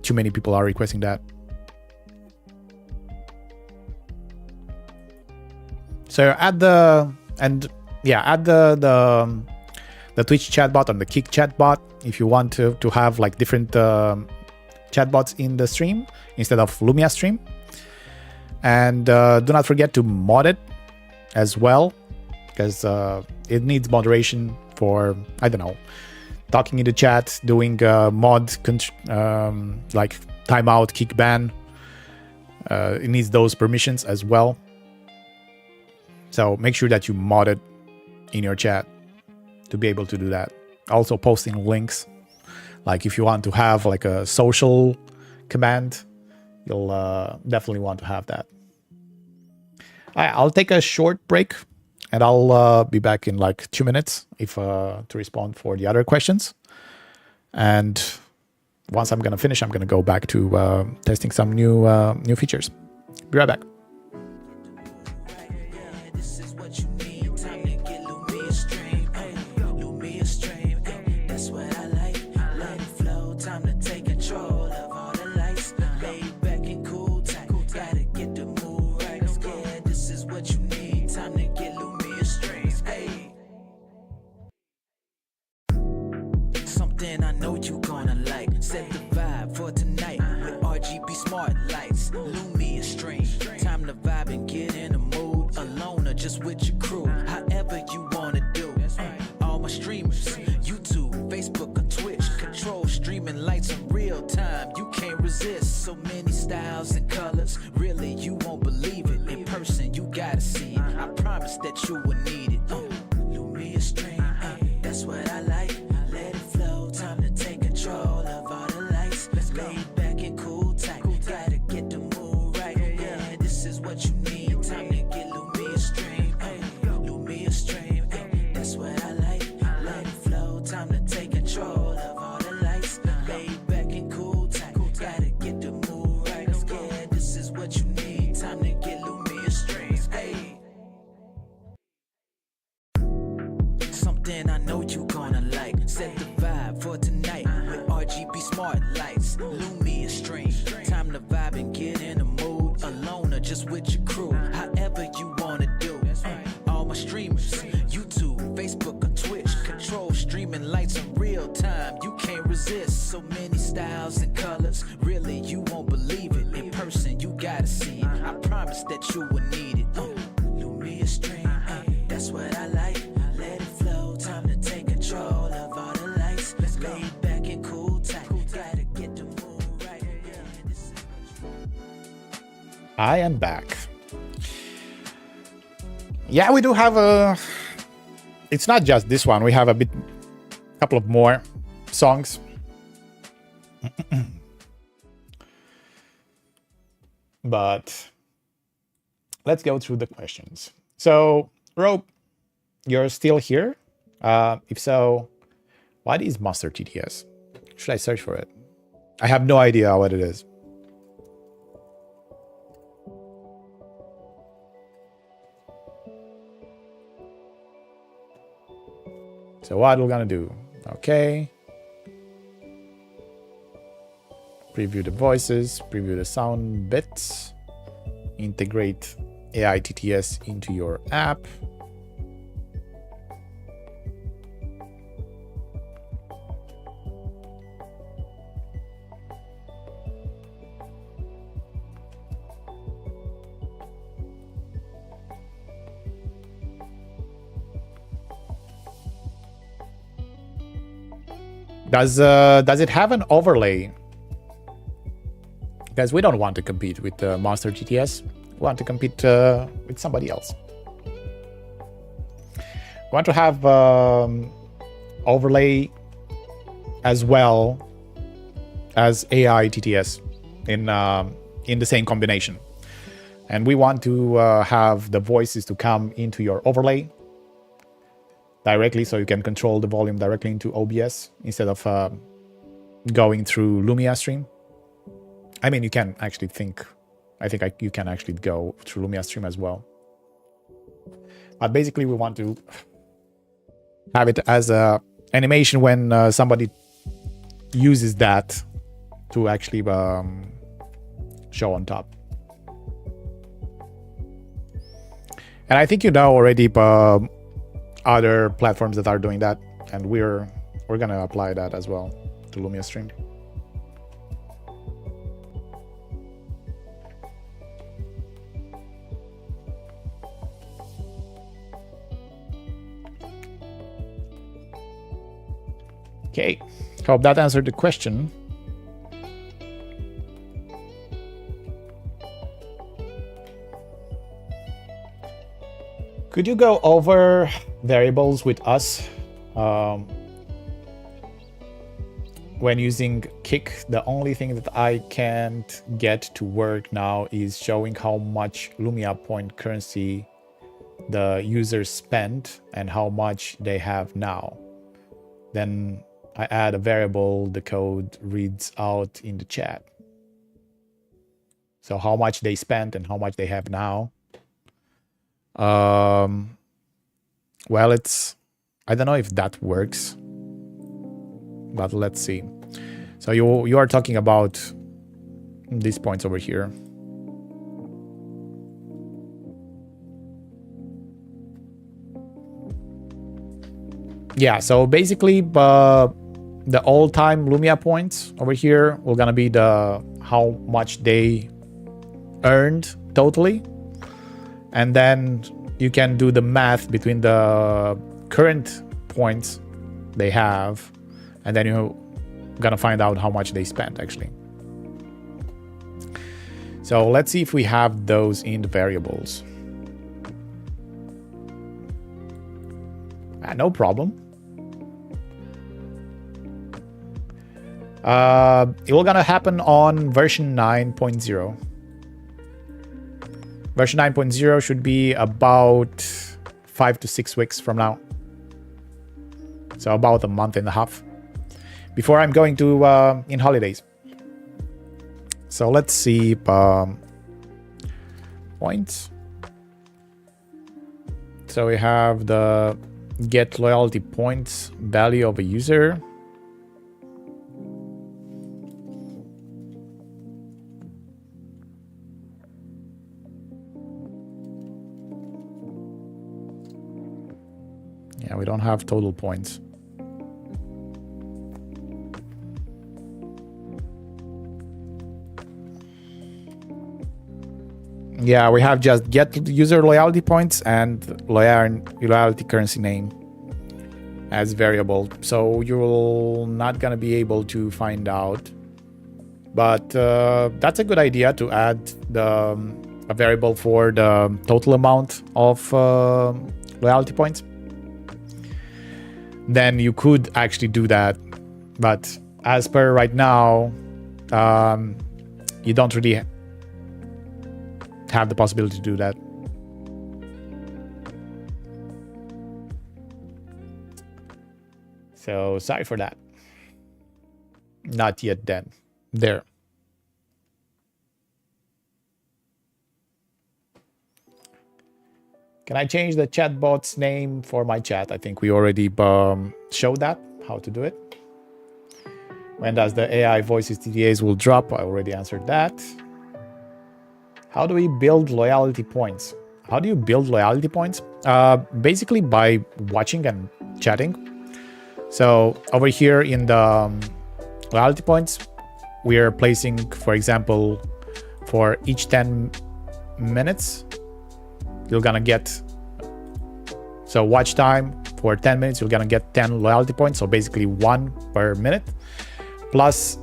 too many people are requesting that. So add the Twitch chatbot and the Kick chatbot if you want to have like different chatbots in the stream instead of Lumiastream. And do not forget to mod it as well, because it needs moderation for, I don't know, talking in the chat, doing mod like timeout, kick ban. It needs those permissions as well. So make sure that you mod it in your chat to be able to do that. Also posting links, like if you want to have like a social command, you'll definitely want to have that. I'll take a short break and I'll be back in like 2 minutes if to respond for the other questions. And once I'm gonna finish, I'm gonna go back to testing some new features. Be right back. This is what you need. Time to get Lumiastream. Lumiastream, that's what I like. Let it flow. Time to take control of all the lights. Laid back and cool tight. Gotta get the mood right. Yeah, this is what you need. Time to get Lumiastream. Hey. Something I know you gonna like. Set the vibe for tonight with RGB smart lights. Lumiastream. Time to vibe and get in the mood. Alone or just with your crew. However you wanna do. All my streamers, YouTube, Facebook, or Twitch. Control streaming lights in real time. You can't resist. So many styles and colors. Really, you won't believe it. In person, you gotta see it. I promise that you will need it. Lumiastream, that's what I like. Let it flow. Time to take control of all the lights. Laid back and cool tight. Gotta get the mood right. Yeah, this is what you need. Time to get Lumiastream. Lumiastream, that's what I like. Let it flow. Time to take control of all the lights. Laid back and cool tight. Gotta get the mood right. Yeah, this is what you need. Time to get Lumiastream. Hey. Something I know you gonna like. Set the vibe for tonight with RGB smart lights. Lumiastream. Time to vibe and get in the mood. Alone or just with your crew. However you wanna do. All my streamers, YouTube, Facebook, or Twitch. Control streaming lights in real time. You can't resist. So many styles and colors. Really, you won't believe it. In person, you gotta see it. I promise that you will need it. Lumiastream, that's what I like. Let it flow. Time to take control of all the lights. Laid back and cool tight. Gotta get the mood right. Yeah, this is what you I am back. Yeah, we do have a... It's not just this one. We have a couple of more songs. But let's go through the questions. So, Rope, you're still here? If so, what is Master TTS? Should I search for it? I have no idea what it is. So what we're gonna do? Okay. Preview the voices, preview the sound bits, integrate AI TTS into your app. Does it have an overlay? Because we don't want to compete with Monster GTS. We want to compete with somebody else. We want to have overlay as well as AI TTS in the same combination. And we want to have the voices to come into your overlay directly, so you can control the volume directly into OBS instead of going through Lumiastream. I mean, you can actually you can actually go through Lumiastream as well. But basically, we want to have it as a animation when somebody uses that to actually show on top. And I think you know already other platforms that are doing that, and we're gonna apply that as well to Lumiastream. Okay, hope that answered the question. Could you go over variables with us? When using Kick, the only thing that I can't get to work now is showing how much Lumia point currency the users spent and how much they have now. Then I add a variable, the code reads out in the chat. So how much they spent and how much they have now. Well, I don't know if that works, but let's see. So you are talking about these points over here. Yeah, so basically the all-time Lumia points over here will gonna be the how much they earned totally. And then you can do the math between the current points they have, and then you're gonna find out how much they spent actually. So let's see if we have those in the variables. No problem. It will gonna happen on version 9.0. Version 9.0 should be about 5 to 6 weeks from now. So about a month and a half before I'm going to in holidays. So let's see points. So we have the get loyalty points value of a user. Yeah, we don't have total points. Yeah, we have just get user loyalty points and loyalty currency name as variable. So you're not gonna be able to find out. But that's a good idea to add a variable for the total amount of loyalty points. Then you could actually do that. But as per right now, you don't really have the possibility to do that. So sorry for that. Not yet then. There. Can I change the chatbot's name for my chat? I think we already showed that, how to do it. When does the AI voices TDAs will drop? I already answered that. How do we build loyalty points? How do you build loyalty points? Basically by watching and chatting. So over here in the loyalty points, we are placing, for example, for each 10 minutes, you're gonna get, so watch time for 10 minutes, you're gonna get 10 loyalty points. So basically 1 per minute, plus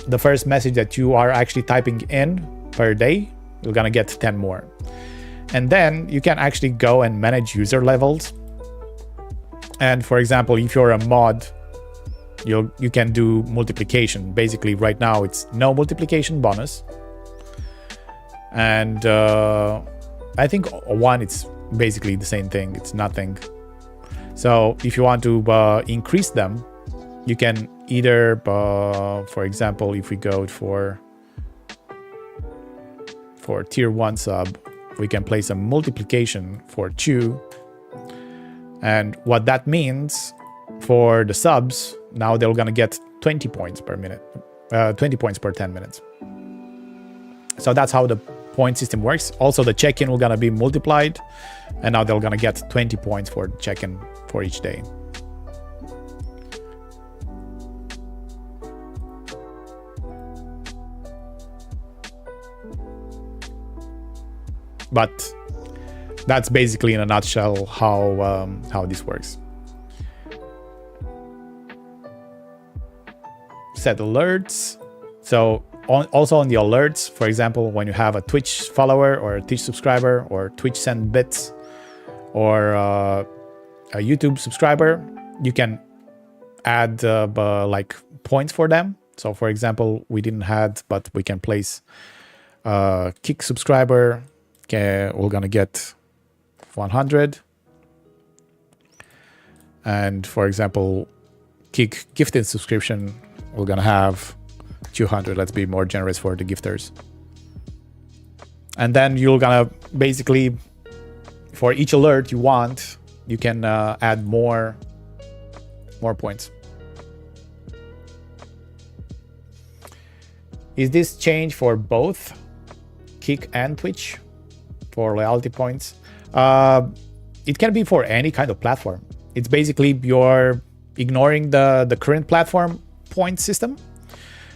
the first message that you are actually typing in per day, you're gonna get 10 more. And then you can actually go and manage user levels. And for example, if you're a mod, you can do multiplication. Basically right now it's no multiplication bonus. And I think 1, it's basically the same thing. It's nothing. So if you want to increase them, you can either, for example, if we go for tier 1 sub, we can place a multiplication for 2. And what that means for the subs, now they're gonna get 20 points per minute, 20 points per 10 minutes. So that's how the point system works. Also the check-in will gonna be multiplied, and now they're gonna get 20 points for check-in for each day. But that's basically in a nutshell how this works. set alerts. So also on the alerts, for example, when you have a Twitch follower or a Twitch subscriber or Twitch send bits or a YouTube subscriber, you can add like points for them. So for example, we didn't have, but we can place Kick subscriber. Okay, we're gonna get 100. And for example, Kick gifted subscription, we're gonna have 200. Let's be more generous for the gifters. And then you're gonna basically, for each alert you want, you can add more points. Is this change for both Kick and Twitch for loyalty points? It can be for any kind of platform. It's basically you're ignoring the current platform point system,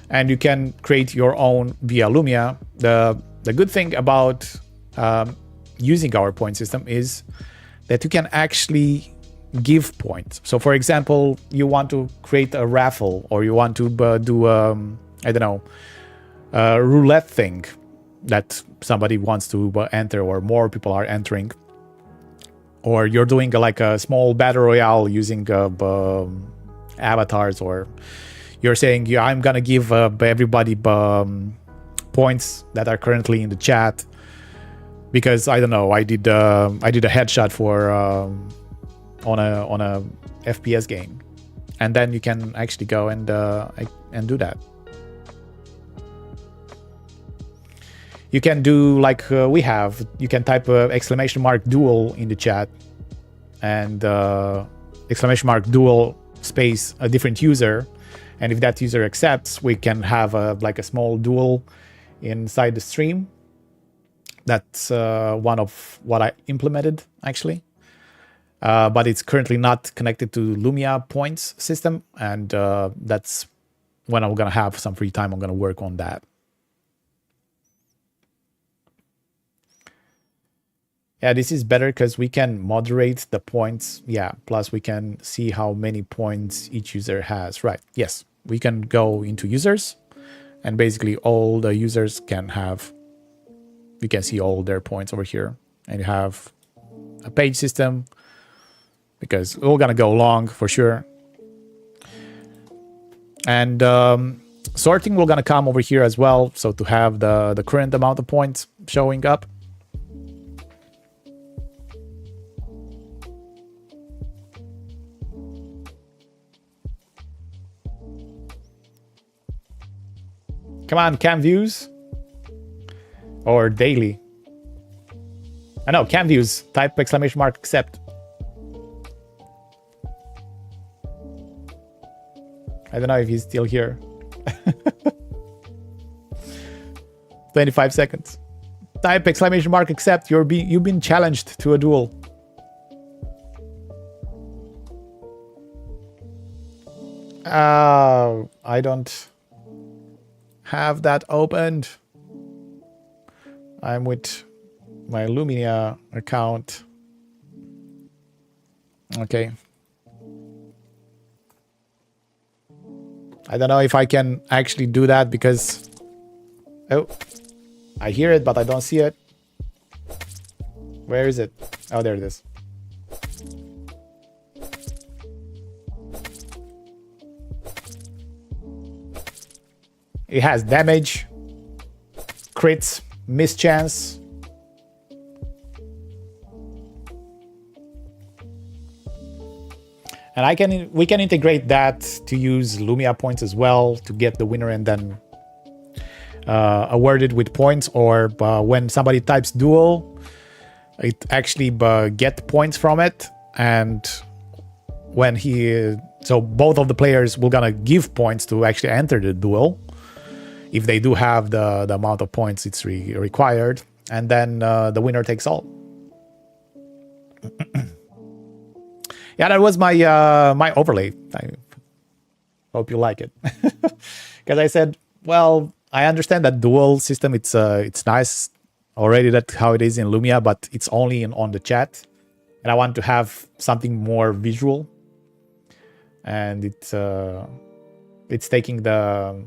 and you can create your own via Lumia. The good thing about using our point system is that you can actually give points. So for example, you want to create a raffle, or you want to do I don't know, a roulette thing that somebody wants to enter, or more people are entering, or you're doing like a small battle royale using avatars, or you're saying, yeah, I'm gonna give everybody points that are currently in the chat because I don't know, I did a headshot for on a FPS game, and then you can actually go and do that. You can do like we have. You can type !duel in the chat, and !duel space a different user, and if that user accepts, we can have like a small duel inside the stream. That's one of what I implemented actually, but it's currently not connected to Lumia points system, and that's when I'm gonna have some free time. I'm gonna work on that. Yeah, this is better because we can moderate the points. Yeah, plus we can see how many points each user has. Right, yes. We can go into users, and basically all the users can have, you can see all their points over here. And you have a page system, because we're gonna go long for sure. And sorting will gonna come over here as well. So to have the current amount of points showing up. Come on, cam views or daily. I know, cam views, type !accept. I don't know if he's still here. 25 seconds. Type !accept. You've been challenged to a duel. I don't have that opened. I'm with my Lumia account. Okay. I don't know if I can actually do that because... Oh, I hear it, but I don't see it. Where is it? Oh, there it is. It has damage, crits, mischance. And we can integrate that to use Lumia points as well to get the winner and then awarded with points, or when somebody types duel, it actually get points from it, and when so both of the players will gonna give points to actually enter the duel. If they do have the amount of points it's required, and then the winner takes all. Yeah, that was my my overlay. I hope you like it, because I said, well, I understand that dual system. It's nice already. That's how it is in Lumia, but it's only on the chat, and I want to have something more visual. And it's It's taking the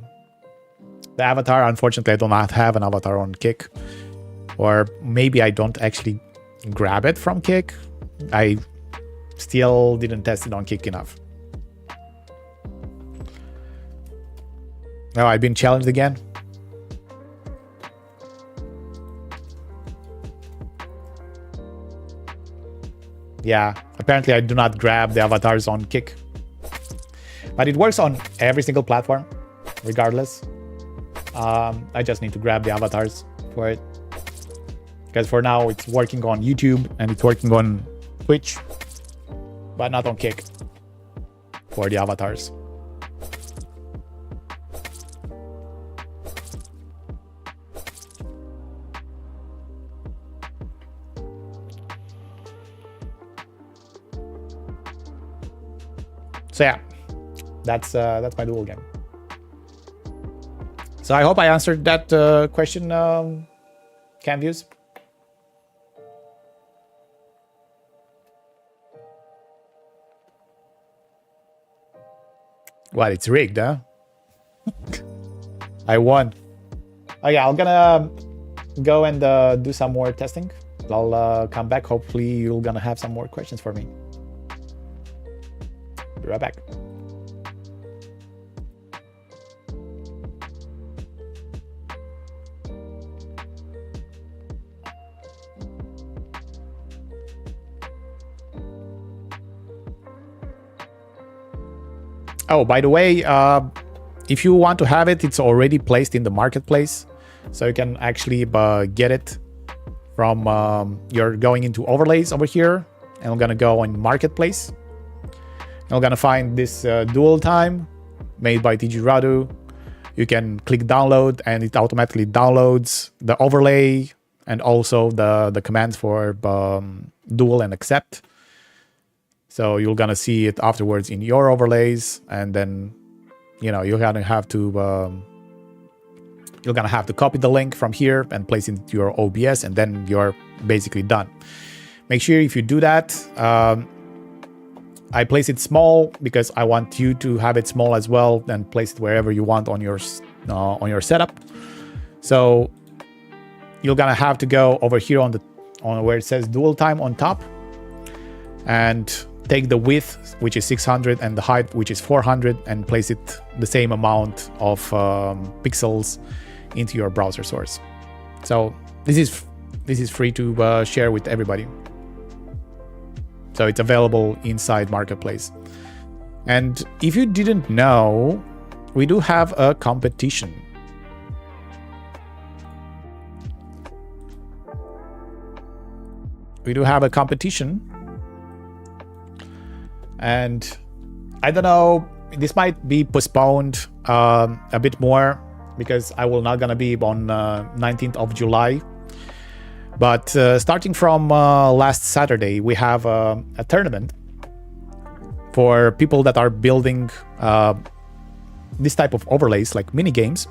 avatar. Unfortunately, I do not have an avatar on Kick. Or maybe I don't actually grab it from Kick. I still didn't test it on Kick enough. Oh, I've been challenged again. Yeah, apparently I do not grab the avatars on Kick. But it works on every single platform, regardless. I just need to grab the avatars for it. Because for now, it's working on YouTube and it's working on Twitch. But not on Kick for the avatars. So yeah, that's my dual game. So I hope I answered that question, Canviews. What, it's rigged, huh? I won. Oh yeah, I'm gonna go and do some more testing. I'll come back. Hopefully you're gonna have some more questions for me. Be right back. Oh, by the way, if you want to have it, it's already placed in the marketplace. So you can actually get it from, you're going into overlays over here. And I'm going to go on marketplace. And I'm going to find this dual time made by TG Radu. You can click download and it automatically downloads the overlay and also the commands for dual and accept. So you're gonna see it afterwards in your overlays, and then you're gonna have to copy the link from here and place it into your OBS, and then you're basically done. Make sure if you do that, I place it small because I want you to have it small as well, and place it wherever you want on your setup. So you're gonna have to go over here on where it says dual time on top, and take the width, which is 600, and the height, which is 400, and place it the same amount of pixels into your browser source. So this is free to share with everybody. So it's available inside Marketplace. And if you didn't know, we do have a competition. We do have a competition. And I don't know, this might be postponed a bit more because I will not gonna be on 19th of July. But starting from last Saturday, we have a tournament for people that are building this type of overlays, like mini games.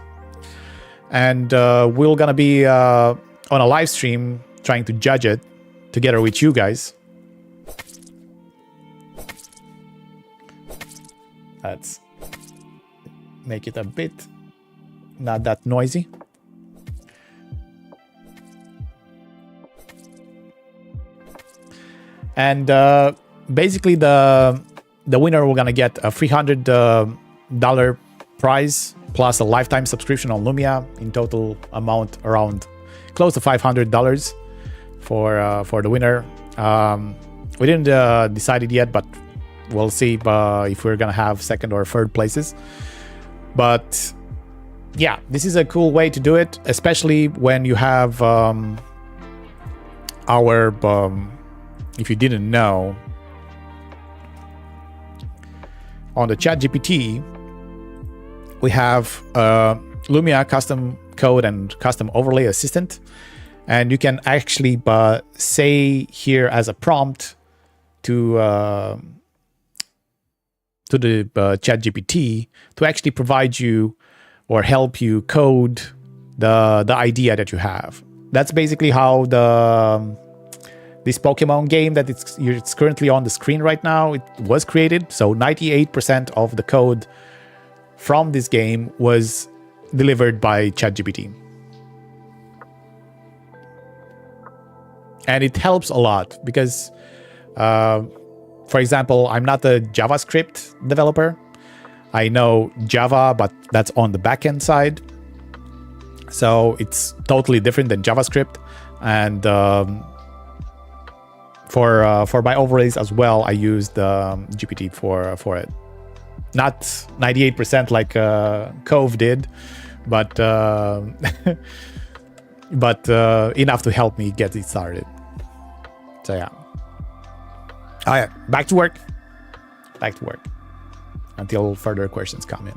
And we're gonna be on a live stream trying to judge it together with you guys. Let's make it a bit not that noisy. And basically the winner, we're gonna get a $300 prize plus a lifetime subscription on Lumia, in total amount around close to $500 for the winner. We didn't decide it yet, but we'll see if we're gonna have second or third places. But yeah, this is a cool way to do it, especially when you have if you didn't know, on the ChatGPT, we have Lumia custom code and custom overlay assistant. And you can actually say here as a prompt to the ChatGPT to actually provide you or help you code the idea that you have. That's basically how this Pokemon game that it's currently on the screen right now, it was created. So 98% of the code from this game was delivered by ChatGPT. And it helps a lot because, for example, I'm not a JavaScript developer. I know Java, but that's on the backend side. So it's totally different than JavaScript. And for my overlays as well, I used GPT for it. Not 98% like Cove did, but but enough to help me get it started. So yeah. Oh yeah, back to work. Back to work until further questions come in.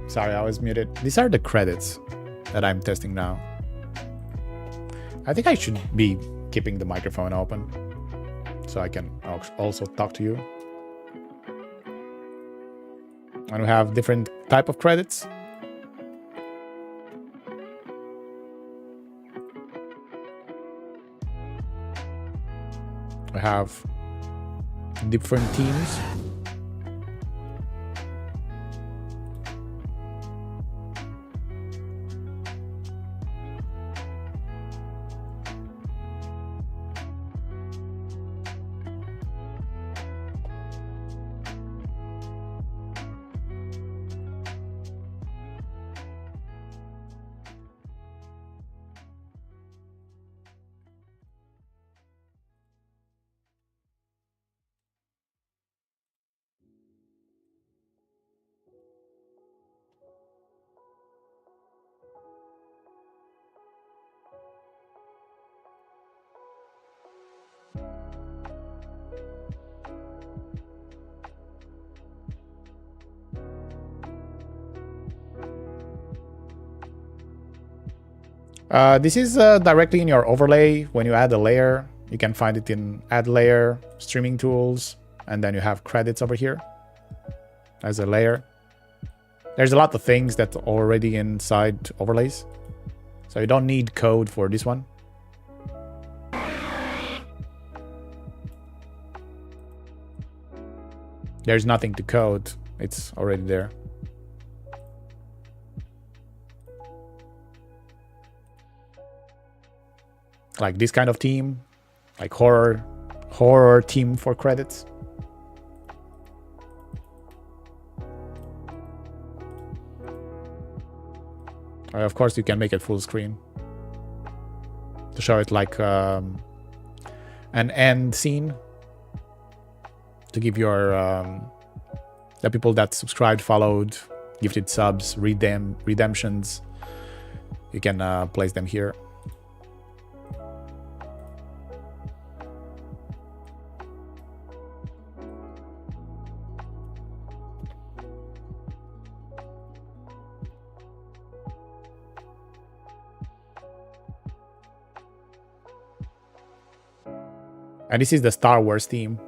Sorry, I was muted. These are the credits that I'm testing now. I think I should be keeping the microphone open so I can also talk to you. And we have different type of credits. We have different teams. This is directly in your overlay. When you add a layer, you can find it in add layer, streaming tools, and then you have credits over here as a layer. There's a lot of things that are already inside overlays, so you don't need code for this one. There's nothing to code. It's already there. Like this kind of theme, like horror theme for credits. Of course, you can make it full screen to show it like an end scene to give your the people that subscribed, followed, gifted subs, redemptions. You can place them here. And this is the Star Wars theme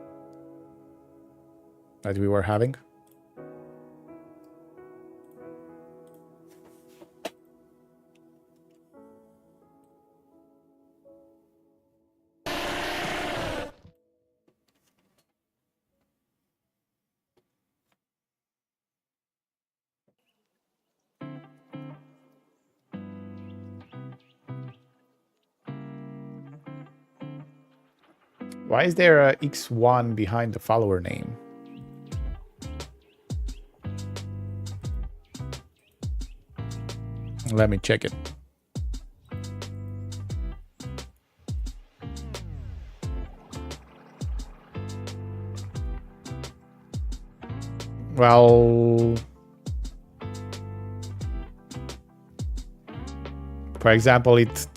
that we were having. Why is there a X1 behind the follower name? Let me check it. Well, for example, it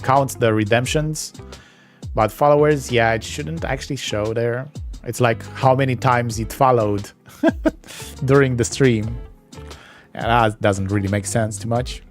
counts the redemptions. But followers, yeah, it shouldn't actually show there. It's like how many times it followed during the stream. And that doesn't really make sense too much.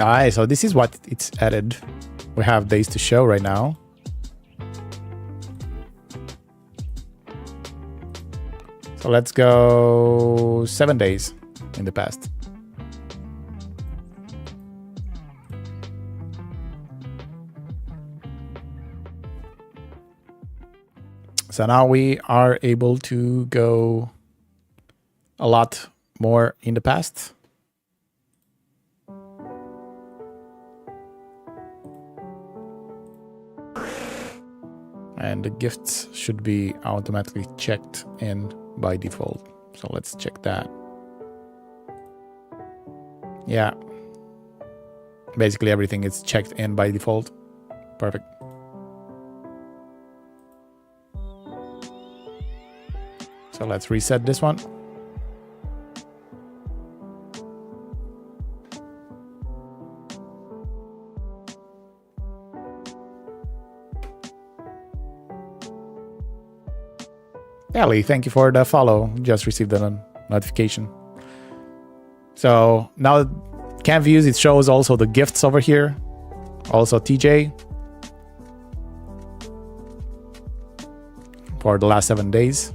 Alright, so this is what it's added. We have days to show right now. So let's go 7 days in the past. So now we are able to go a lot more in the past. And the gifts should be automatically checked in by default. So let's check that. Yeah. Basically everything is checked in by default. Perfect. So let's reset this one. Ellie, thank you for the follow. Just received a notification. So now cam views, it shows also the gifts over here. Also TJ. For the last 7 days.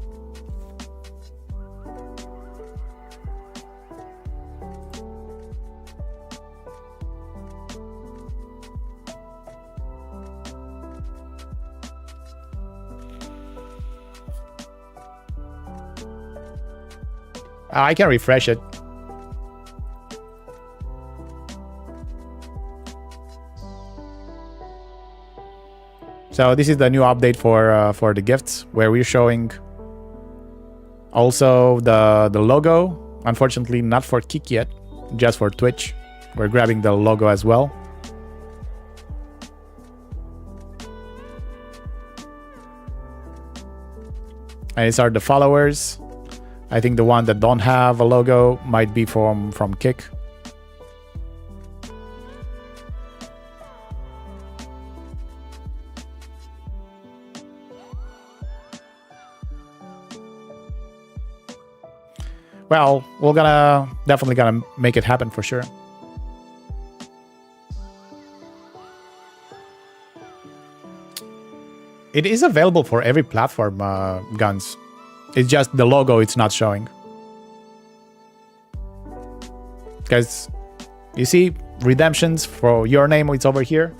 I can refresh it. So this is the new update for the gifts, where we're showing also the logo. Unfortunately, not for Kick yet, just for Twitch. We're grabbing the logo as well. And these are the followers. I think the one that don't have a logo might be from Kick. Well, we're definitely gonna make it happen for sure. It is available for every platform, Guns. It's just the logo it's not showing. Because you see redemptions for your name, it's over here.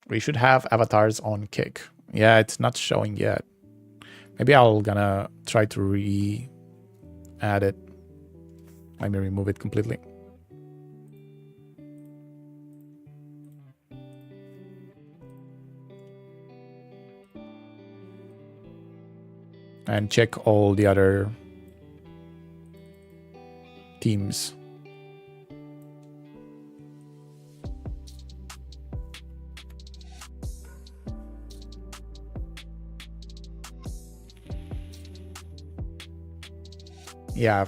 We should have avatars on Kick. Yeah, it's not showing yet. Maybe I'm gonna try to re-add it. Let me remove it completely. And check all the other teams. Yeah.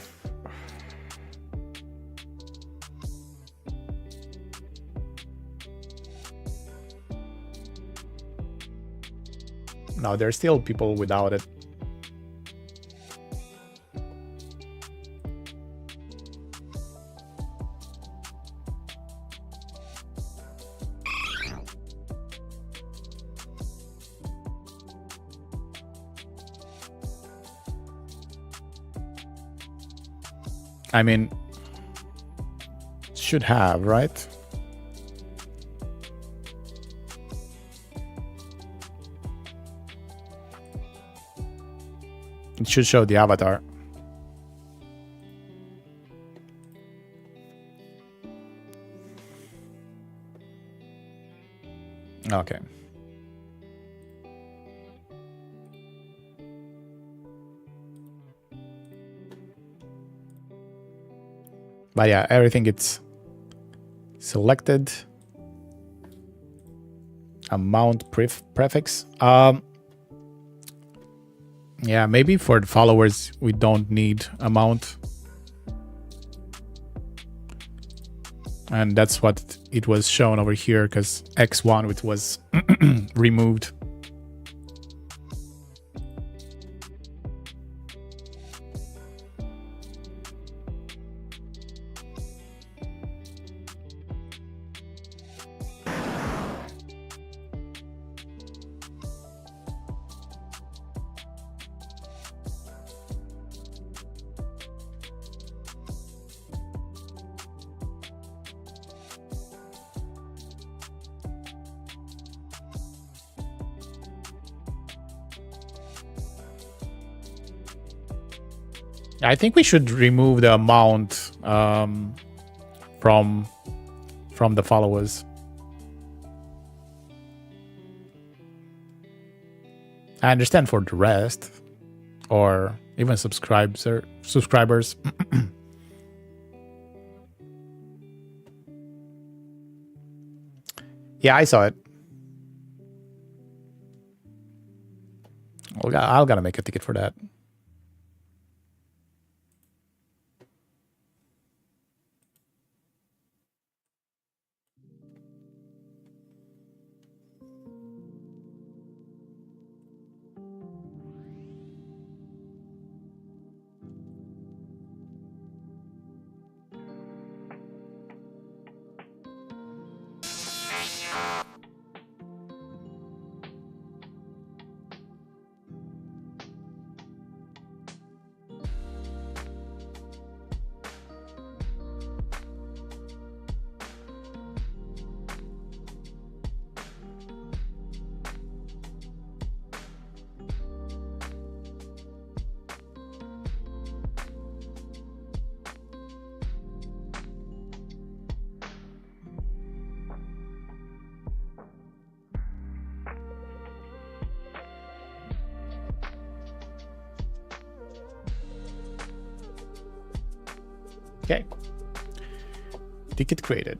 No, there's still people without it. I mean, should have, right? It should show the avatar. Okay. But yeah, everything it's selected. Amount prefix. Yeah, maybe for the followers we don't need amount. And that's what it was shown over here, because X1 it was removed. I think we should remove the amount from the followers. I understand for the rest, or even subscribers. Yeah, I saw it. I'll gotta make a ticket for that. Okay. Ticket created.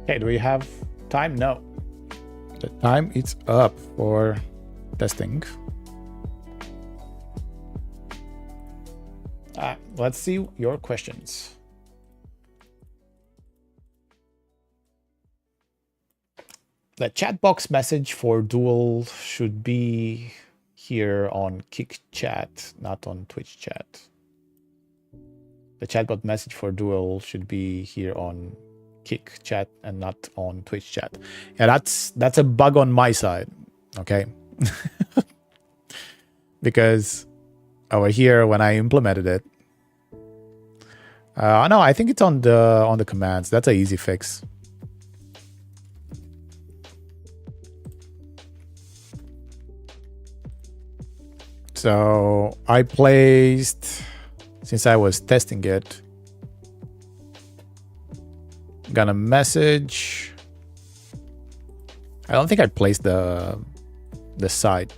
Okay, do we have time? No. The time is up for testing. Let's see your questions. The chat box message for Duel should be here on Kick Chat, not on Twitch Chat. The chatbot message for Duel should be here on Kick Chat and not on Twitch Chat. Yeah, that's a bug on my side, okay? Because over here when I implemented it, no, I think it's on the commands. That's an easy fix. So I placed, since I was testing it, gonna message. I don't think I placed the site.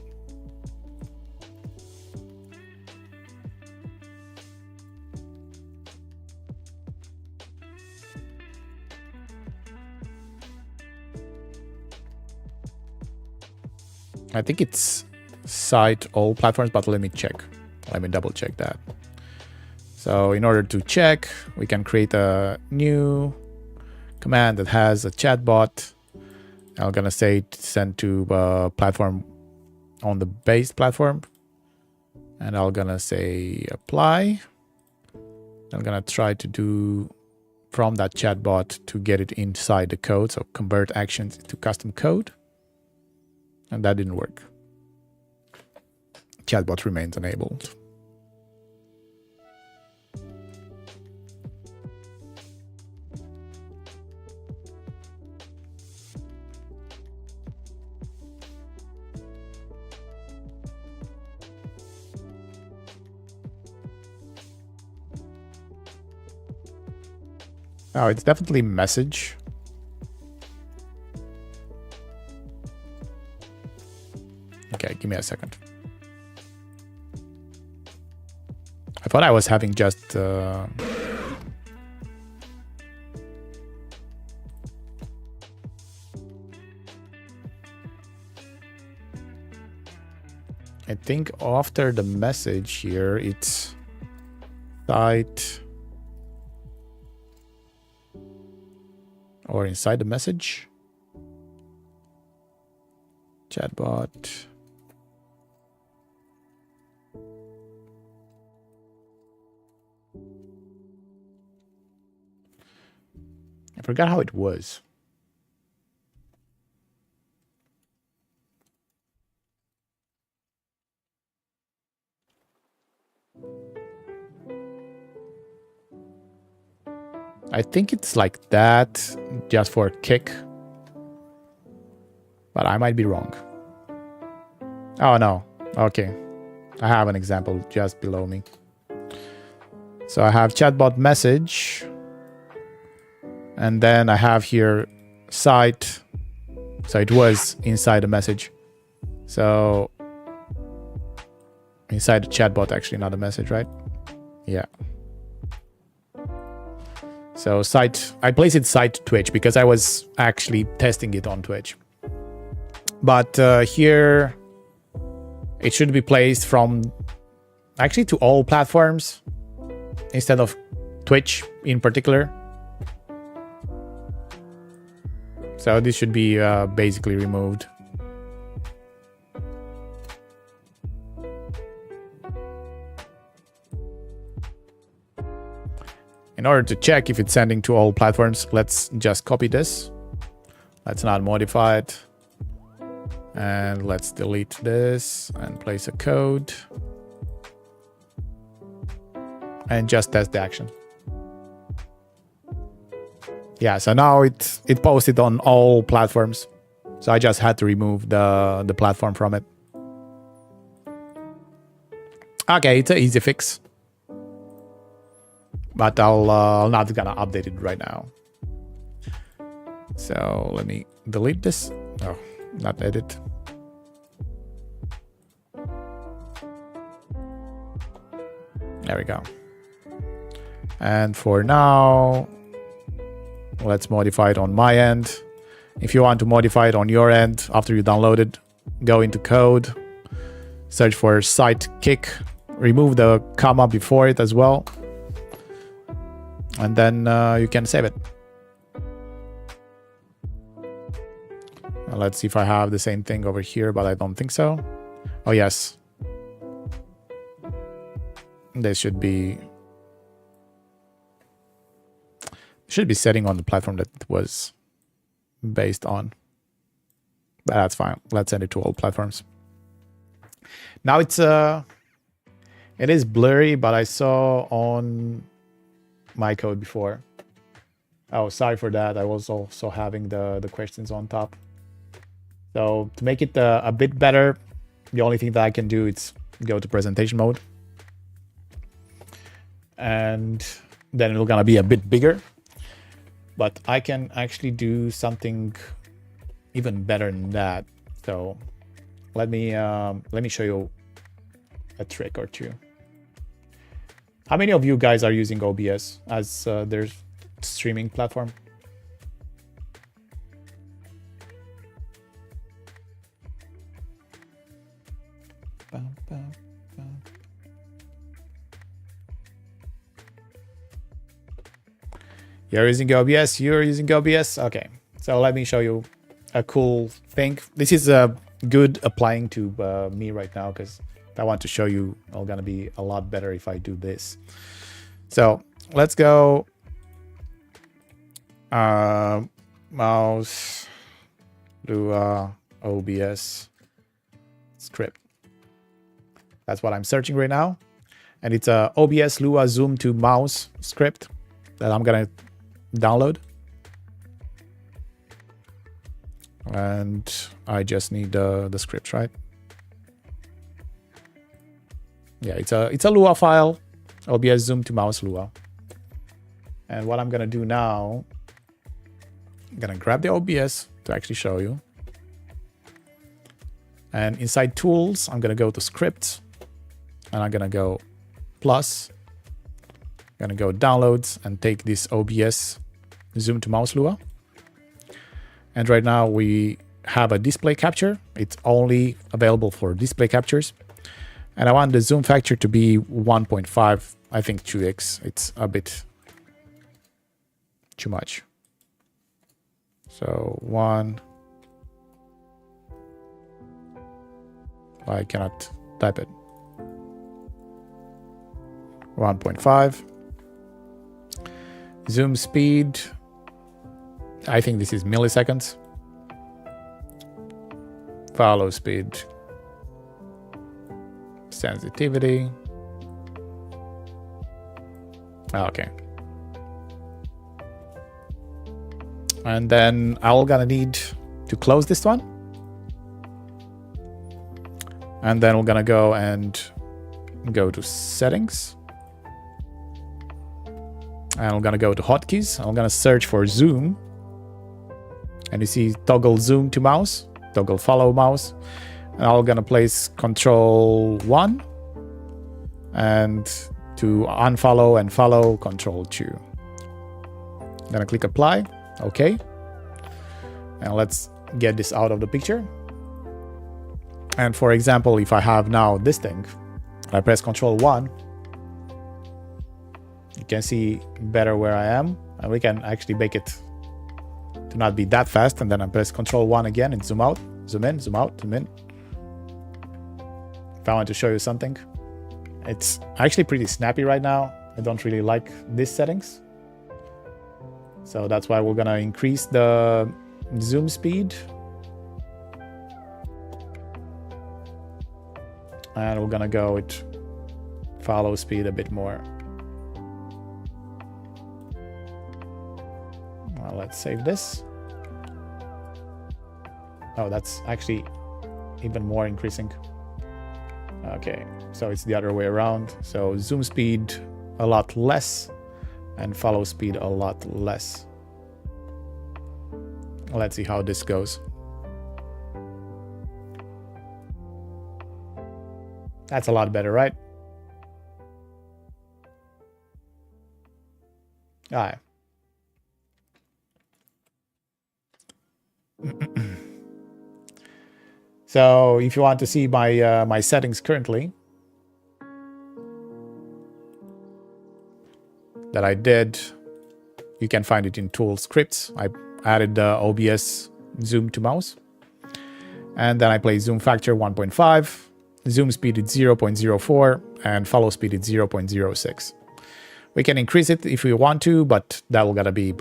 I think it's site all platforms, but let me check. Let me double check that. So in order to check, we can create a new command that has a chatbot. I'm gonna say send to platform on the base platform, and I'm gonna say apply. I'm gonna try to do from that chatbot to get it inside the code, so convert actions to custom code, and that didn't work. Chatbot remains enabled. Oh, it's definitely message. Okay, give me a second. I thought I was having just I think after the message here, it's site or inside the message. Chatbot. I forgot how it was. I think it's like that, just for a kick. But I might be wrong. Oh, no. Okay. I have an example just below me. So I have chatbot message. And then I have here site. So it was inside the message. So inside the chatbot, actually, not a message, right? Yeah. So site, I placed it site Twitch because I was actually testing it on Twitch. But here, it should be placed from actually to all platforms instead of Twitch in particular. So this should be basically removed. In order to check if it's sending to all platforms, let's just copy this. Let's not modify it. And let's delete this and place a code. And just test the action. Yeah, so now it posted on all platforms. So I just had to remove the platform from it. Okay, it's an easy fix. But I'm not gonna update it right now. So let me delete this. Oh, not edit. There we go. And for now, Let's modify it on my end. If you want to modify it on your end, after you download it, go into code, search for sidekick, remove the comma before it as well, and then you can save it. Let's see if I have the same thing over here, but I don't think so. Oh, yes. This should be setting on the platform that it was based on. But that's fine. Let's send it to all platforms. Now it is blurry, but I saw on my code before. Oh, sorry for that. I was also having the questions on top. So to make it a bit better, the only thing that I can do is go to presentation mode. And then it's gonna be a bit bigger. But I can actually do something even better than that. So let me show you a trick or two. How many of you guys are using OBS as their streaming platform? You're using OBS, you're using OBS. Okay, so let me show you a cool thing. This is good applying to me right now because I want to show you it's gonna be a lot better if I do this. So let's go mouse Lua OBS script. That's what I'm searching right now. And it's a OBS Lua zoom to mouse script that I'm gonna download. And I just need the scripts, right? Yeah, it's a Lua file, OBS zoom to mouse Lua. And what I'm gonna do now, I'm gonna grab the OBS to actually show you. And inside tools, I'm gonna go to scripts, and I'm gonna go plus. I'm gonna go downloads and take this OBS zoom to mouse Lua. And right now we have a display capture. It's only available for display captures. And I want the zoom factor to be 1.5, I think 2x. It's a bit too much. So 1. I cannot type it. 1.5. Zoom speed. I think this is milliseconds. Follow speed. Sensitivity. Okay. And then I'm gonna need to close this one. And then we're gonna go and go to settings. And I'm gonna go to hotkeys. I'm gonna search for zoom. And you see toggle zoom to mouse, toggle follow mouse. And I'm gonna place control 1. And to unfollow and follow, control 2. I'm gonna click apply, okay. And let's get this out of the picture. And for example, if I have now this thing, I press control 1, you can see better where I am. And we can actually make it to not be that fast. And then I press control 1 again and zoom out, zoom in, zoom out, zoom in. If I want to show you something, it's actually pretty snappy right now. I don't really like these settings. So that's why we're gonna increase the zoom speed. And we're gonna go with follow speed a bit more. Well, let's save this. Oh, that's actually even more increasing. Okay, so it's the other way around. So zoom speed a lot less and follow speed a lot less. Let's see how this goes. That's a lot better, right? All right. So if you want to see my my settings currently that I did, you can find it in Tool Scripts. I added the OBS zoom to mouse, and then I play zoom factor 1.5, zoom speed is 0.04, and follow speed is 0.06. We can increase it if we want to, but that will gotta be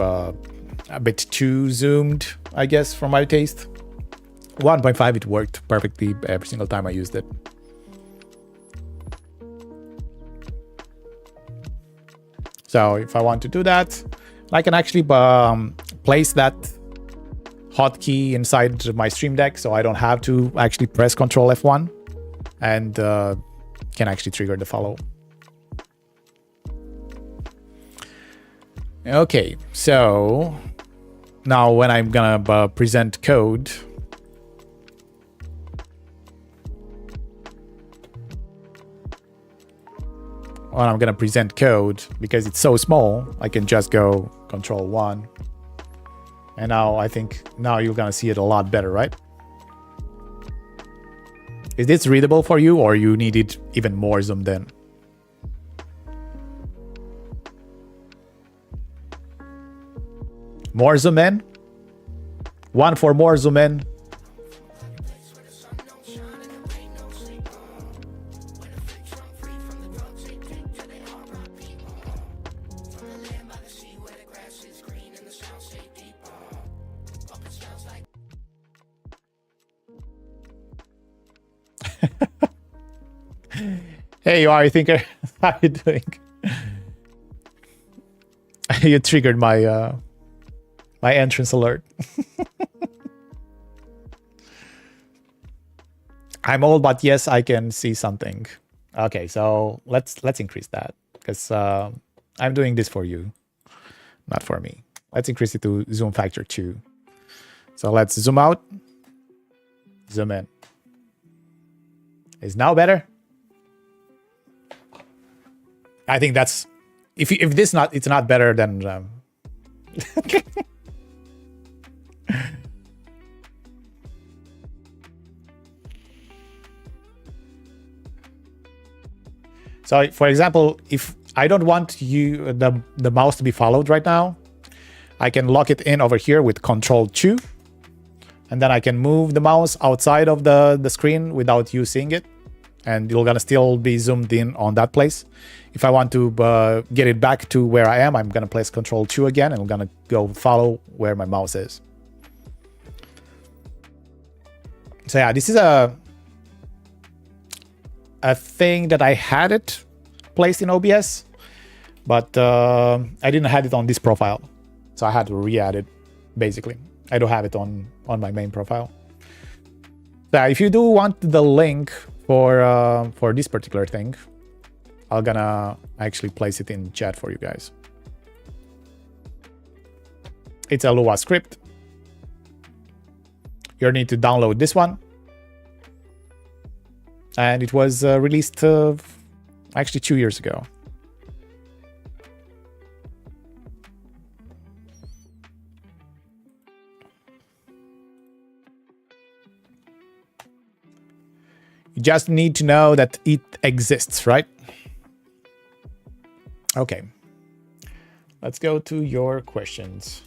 a bit too zoomed, I guess, for my taste. 1.5, it worked perfectly every single time I used it. So if I want to do that, I can actually place that hotkey inside my Stream Deck, so I don't have to actually press Control F1, and can actually trigger the follow. Okay, so now when I'm gonna present code, because it's so small, I can just go Control 1. And now I think now you're gonna see it a lot better, right? Is this readable for you, or you need it even more zoomed in? More zoom in? One for more zoom in. Hey, you are, thinker. How you doing? You triggered my my entrance alert. I'm old, but yes, I can see something. Okay, so let's increase that, because I'm doing this for you, not for me. Let's increase it to zoom factor 2. So let's zoom out, zoom in. Is now better? I think that's if this not it's not better than So for example, if I don't want the mouse to be followed right now, I can lock it in over here with Control 2, and then I can move the mouse outside of the screen without you seeing it, and you're gonna still be zoomed in on that place. If I want to get it back to where I am, I'm gonna press Control 2 again, and I'm gonna go follow where my mouse is. So yeah, this is a thing that I had it placed in OBS, but I didn't have it on this profile, so I had to re-add it. Basically, I don't have it on my main profile. So if you do want the link for this particular thing, I'm gonna actually place it in chat for you guys. It's a Lua script. You need to download this one, and it was released actually 2 years ago. You just need to know that it exists, right? Okay, let's go to your questions.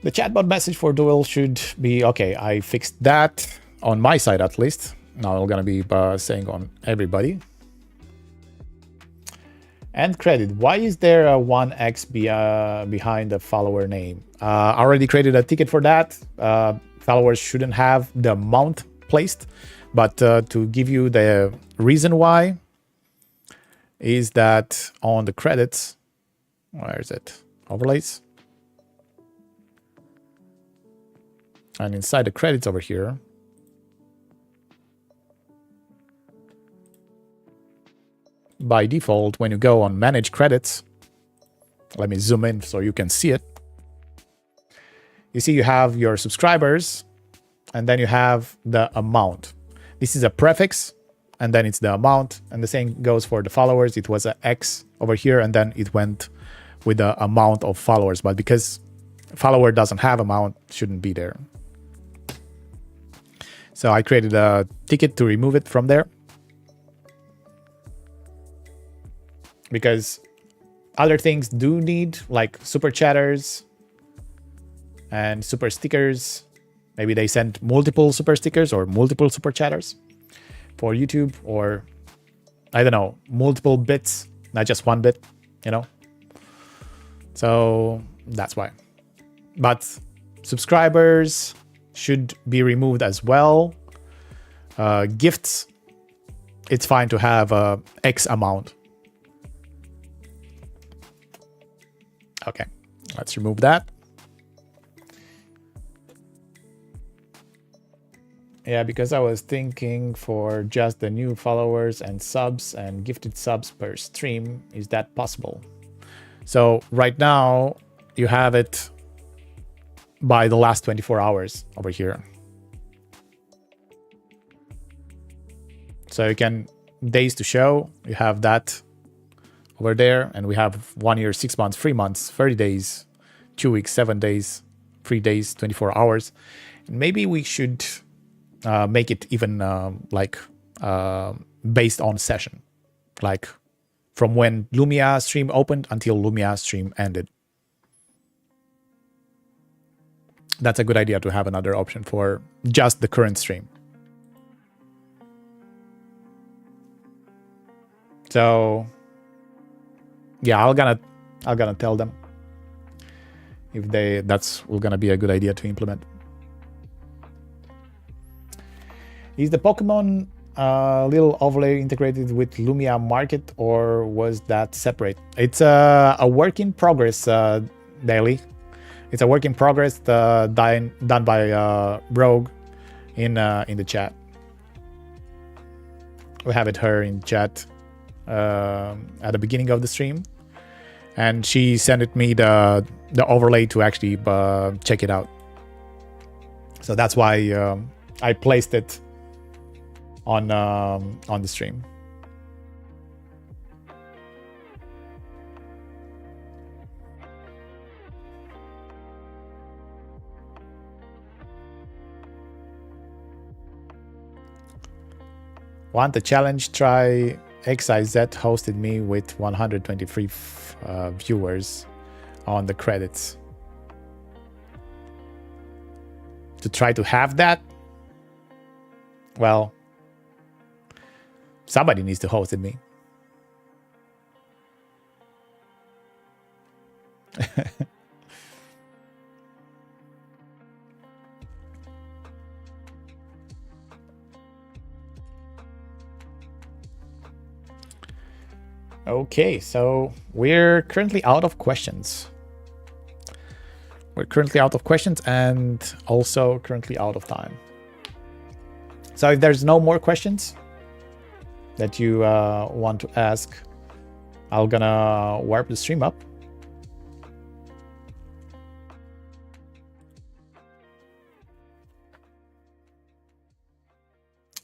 The chatbot message for Duel should be okay. I fixed that on my side at least. Now I'm gonna be saying on everybody. And credit. Why is there a 1x behind the follower name? I already created a ticket for that. Followers shouldn't have the amount placed, but to give you the reason why is that on the credits, where is it? Overlays. And inside the credits over here, by default, when you go on manage credits, let me zoom in so you can see it. You see you have your subscribers, and then you have the amount. This is a prefix, and then it's the amount, and the same goes for the followers. It was an X over here, and then it went with the amount of followers, but because follower doesn't have amount, shouldn't be there. So I created a ticket to remove it from there. Because other things do need, like super chatters and super stickers. Maybe they send multiple super stickers or multiple super chatters for YouTube, or I don't know, multiple bits, not just one bit, you know? So that's why. But subscribers should be removed as well. Gifts, it's fine to have X amount. Okay, let's remove that. Yeah, because I was thinking for just the new followers and subs and gifted subs per stream, is that possible? So right now you have it by the last 24 hours over here. So you can days to show, you have that over there, and we have 1 year, 6 months, 3 months, 30 days, 2 weeks, 7 days, 3 days, 24 hours. And maybe we should make it even based on session, like from when Lumiastream opened until Lumiastream ended. That's a good idea to have another option for just the current stream. So yeah, I'm gonna tell them if that's gonna be a good idea to implement. Is the Pokemon little overlay integrated with Lumia Market, or was that separate? It's a work in progress, Daily. It's a work in progress done by Rogue in the chat. We have it her in chat at the beginning of the stream, and she sent me the overlay to actually check it out. So that's why I placed it on the stream. Want the challenge? Try XIZ hosted me with 123 viewers on the credits. To try to have that? Well, somebody needs to host me. Okay, so we're currently out of questions. We're currently out of questions and also currently out of time. So if there's no more questions that you want to ask, I'm gonna warp the stream up.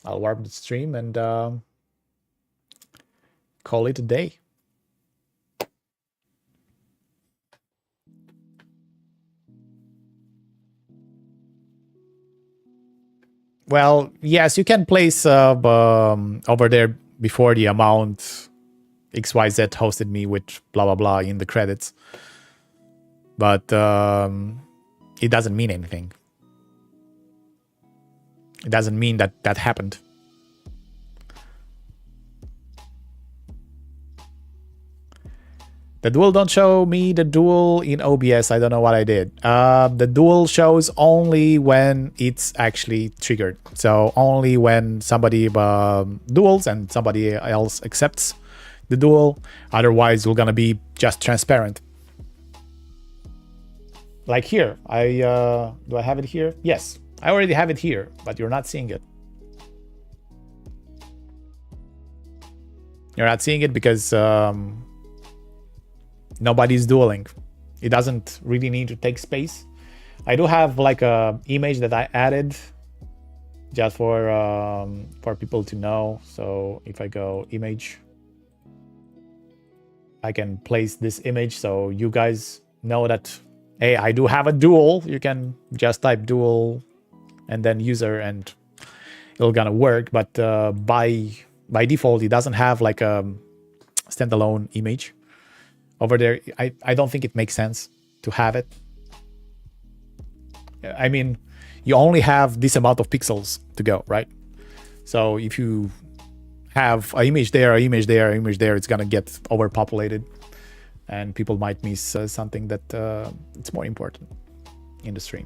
I'll warp the stream and call it a day. Well, yes, you can place over there before the amount XYZ hosted me with blah, blah, blah in the credits. But it doesn't mean anything. It doesn't mean that that happened. The duel don't show me the duel in OBS. I don't know what I did. The duel shows only when it's actually triggered. So only when somebody duels and somebody else accepts the duel. Otherwise, we're gonna be just transparent. Like here, do I have it here? Yes, I already have it here, but you're not seeing it. You're not seeing it because nobody's dueling. It doesn't really need to take space. I do have like a image that I added just for people to know. So if I go image, I can place this image so you guys know that, hey, I do have a duel. You can just type duel and then user, and it'll gonna work. But by default, it doesn't have like a standalone image over there. I don't think it makes sense to have it. I mean, you only have this amount of pixels to go, right? So if you have an image there, an image there, an image there, it's gonna get overpopulated, and people might miss something that it's more important in the stream.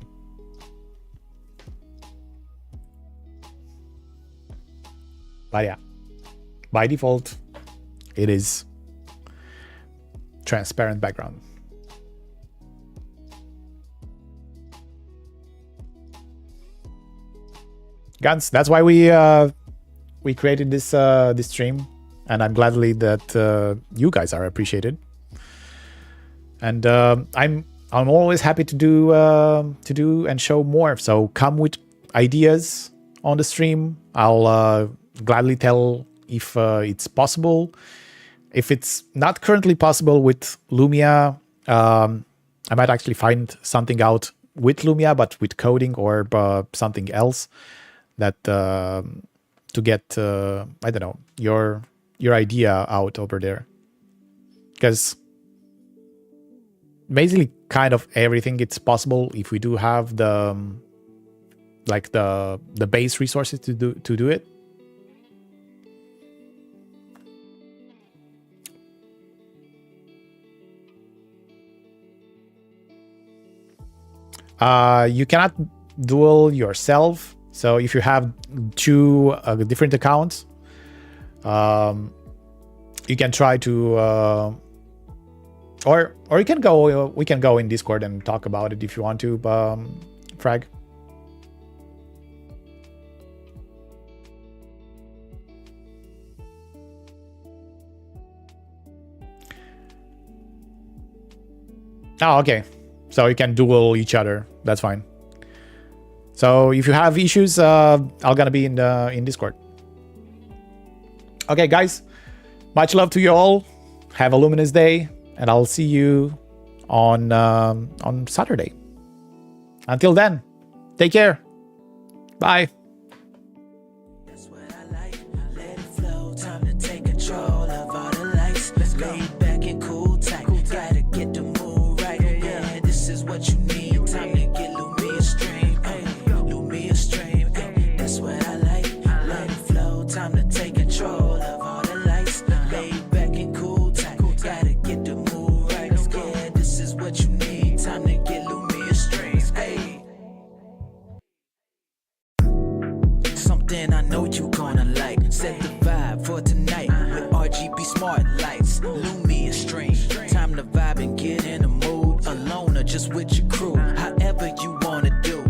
But yeah, by default, it is transparent background. Guns. That's why we created this this stream, and I'm gladly that you guys are appreciated. And I'm always happy to do and show more. So come with ideas on the stream. I'll gladly tell if it's possible. If it's not currently possible with Lumia, I might actually find something out with Lumia, but with coding or something else that to get I don't know, your idea out over there, because basically kind of everything it's possible if we do have the like the base resources to do it. You cannot duel yourself. So if you have two different accounts, you can try to, or you can go. We can go in Discord and talk about it if you want to, Frag. Oh, okay. So you can duel each other. That's fine. So if you have issues, I'm gonna be in Discord. Okay, guys. Much love to you all. Have a luminous day, and I'll see you on Saturday. Until then, take care. Bye. That's what I like. Let it flow. Time to take control of all the lights. Let's lay back and cool tight. Gotta get the mood right. Yeah, this is what you need. Time to get Lumiastream. Lumiastream. That's what I like. Let it flow. Time to take control of all the lights. Lay back and cool tight. Gotta get the mood right. Yeah, this is what you need. Time to get Lumiastream. Hey. Something I know you gonna like. Set the vibe for tonight with RGB smart lights. Lumiastream. Time to vibe and get in the mood. Alone or just with your crew. However you wanna do.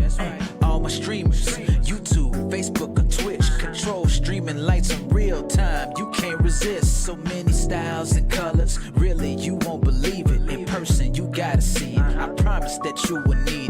All my streamers, YouTube, Facebook or Twitch. Control streaming lights in real time. You can't resist. So many styles and colors. Really, you won't believe it. In person, you gotta see it. I promise that you will need it.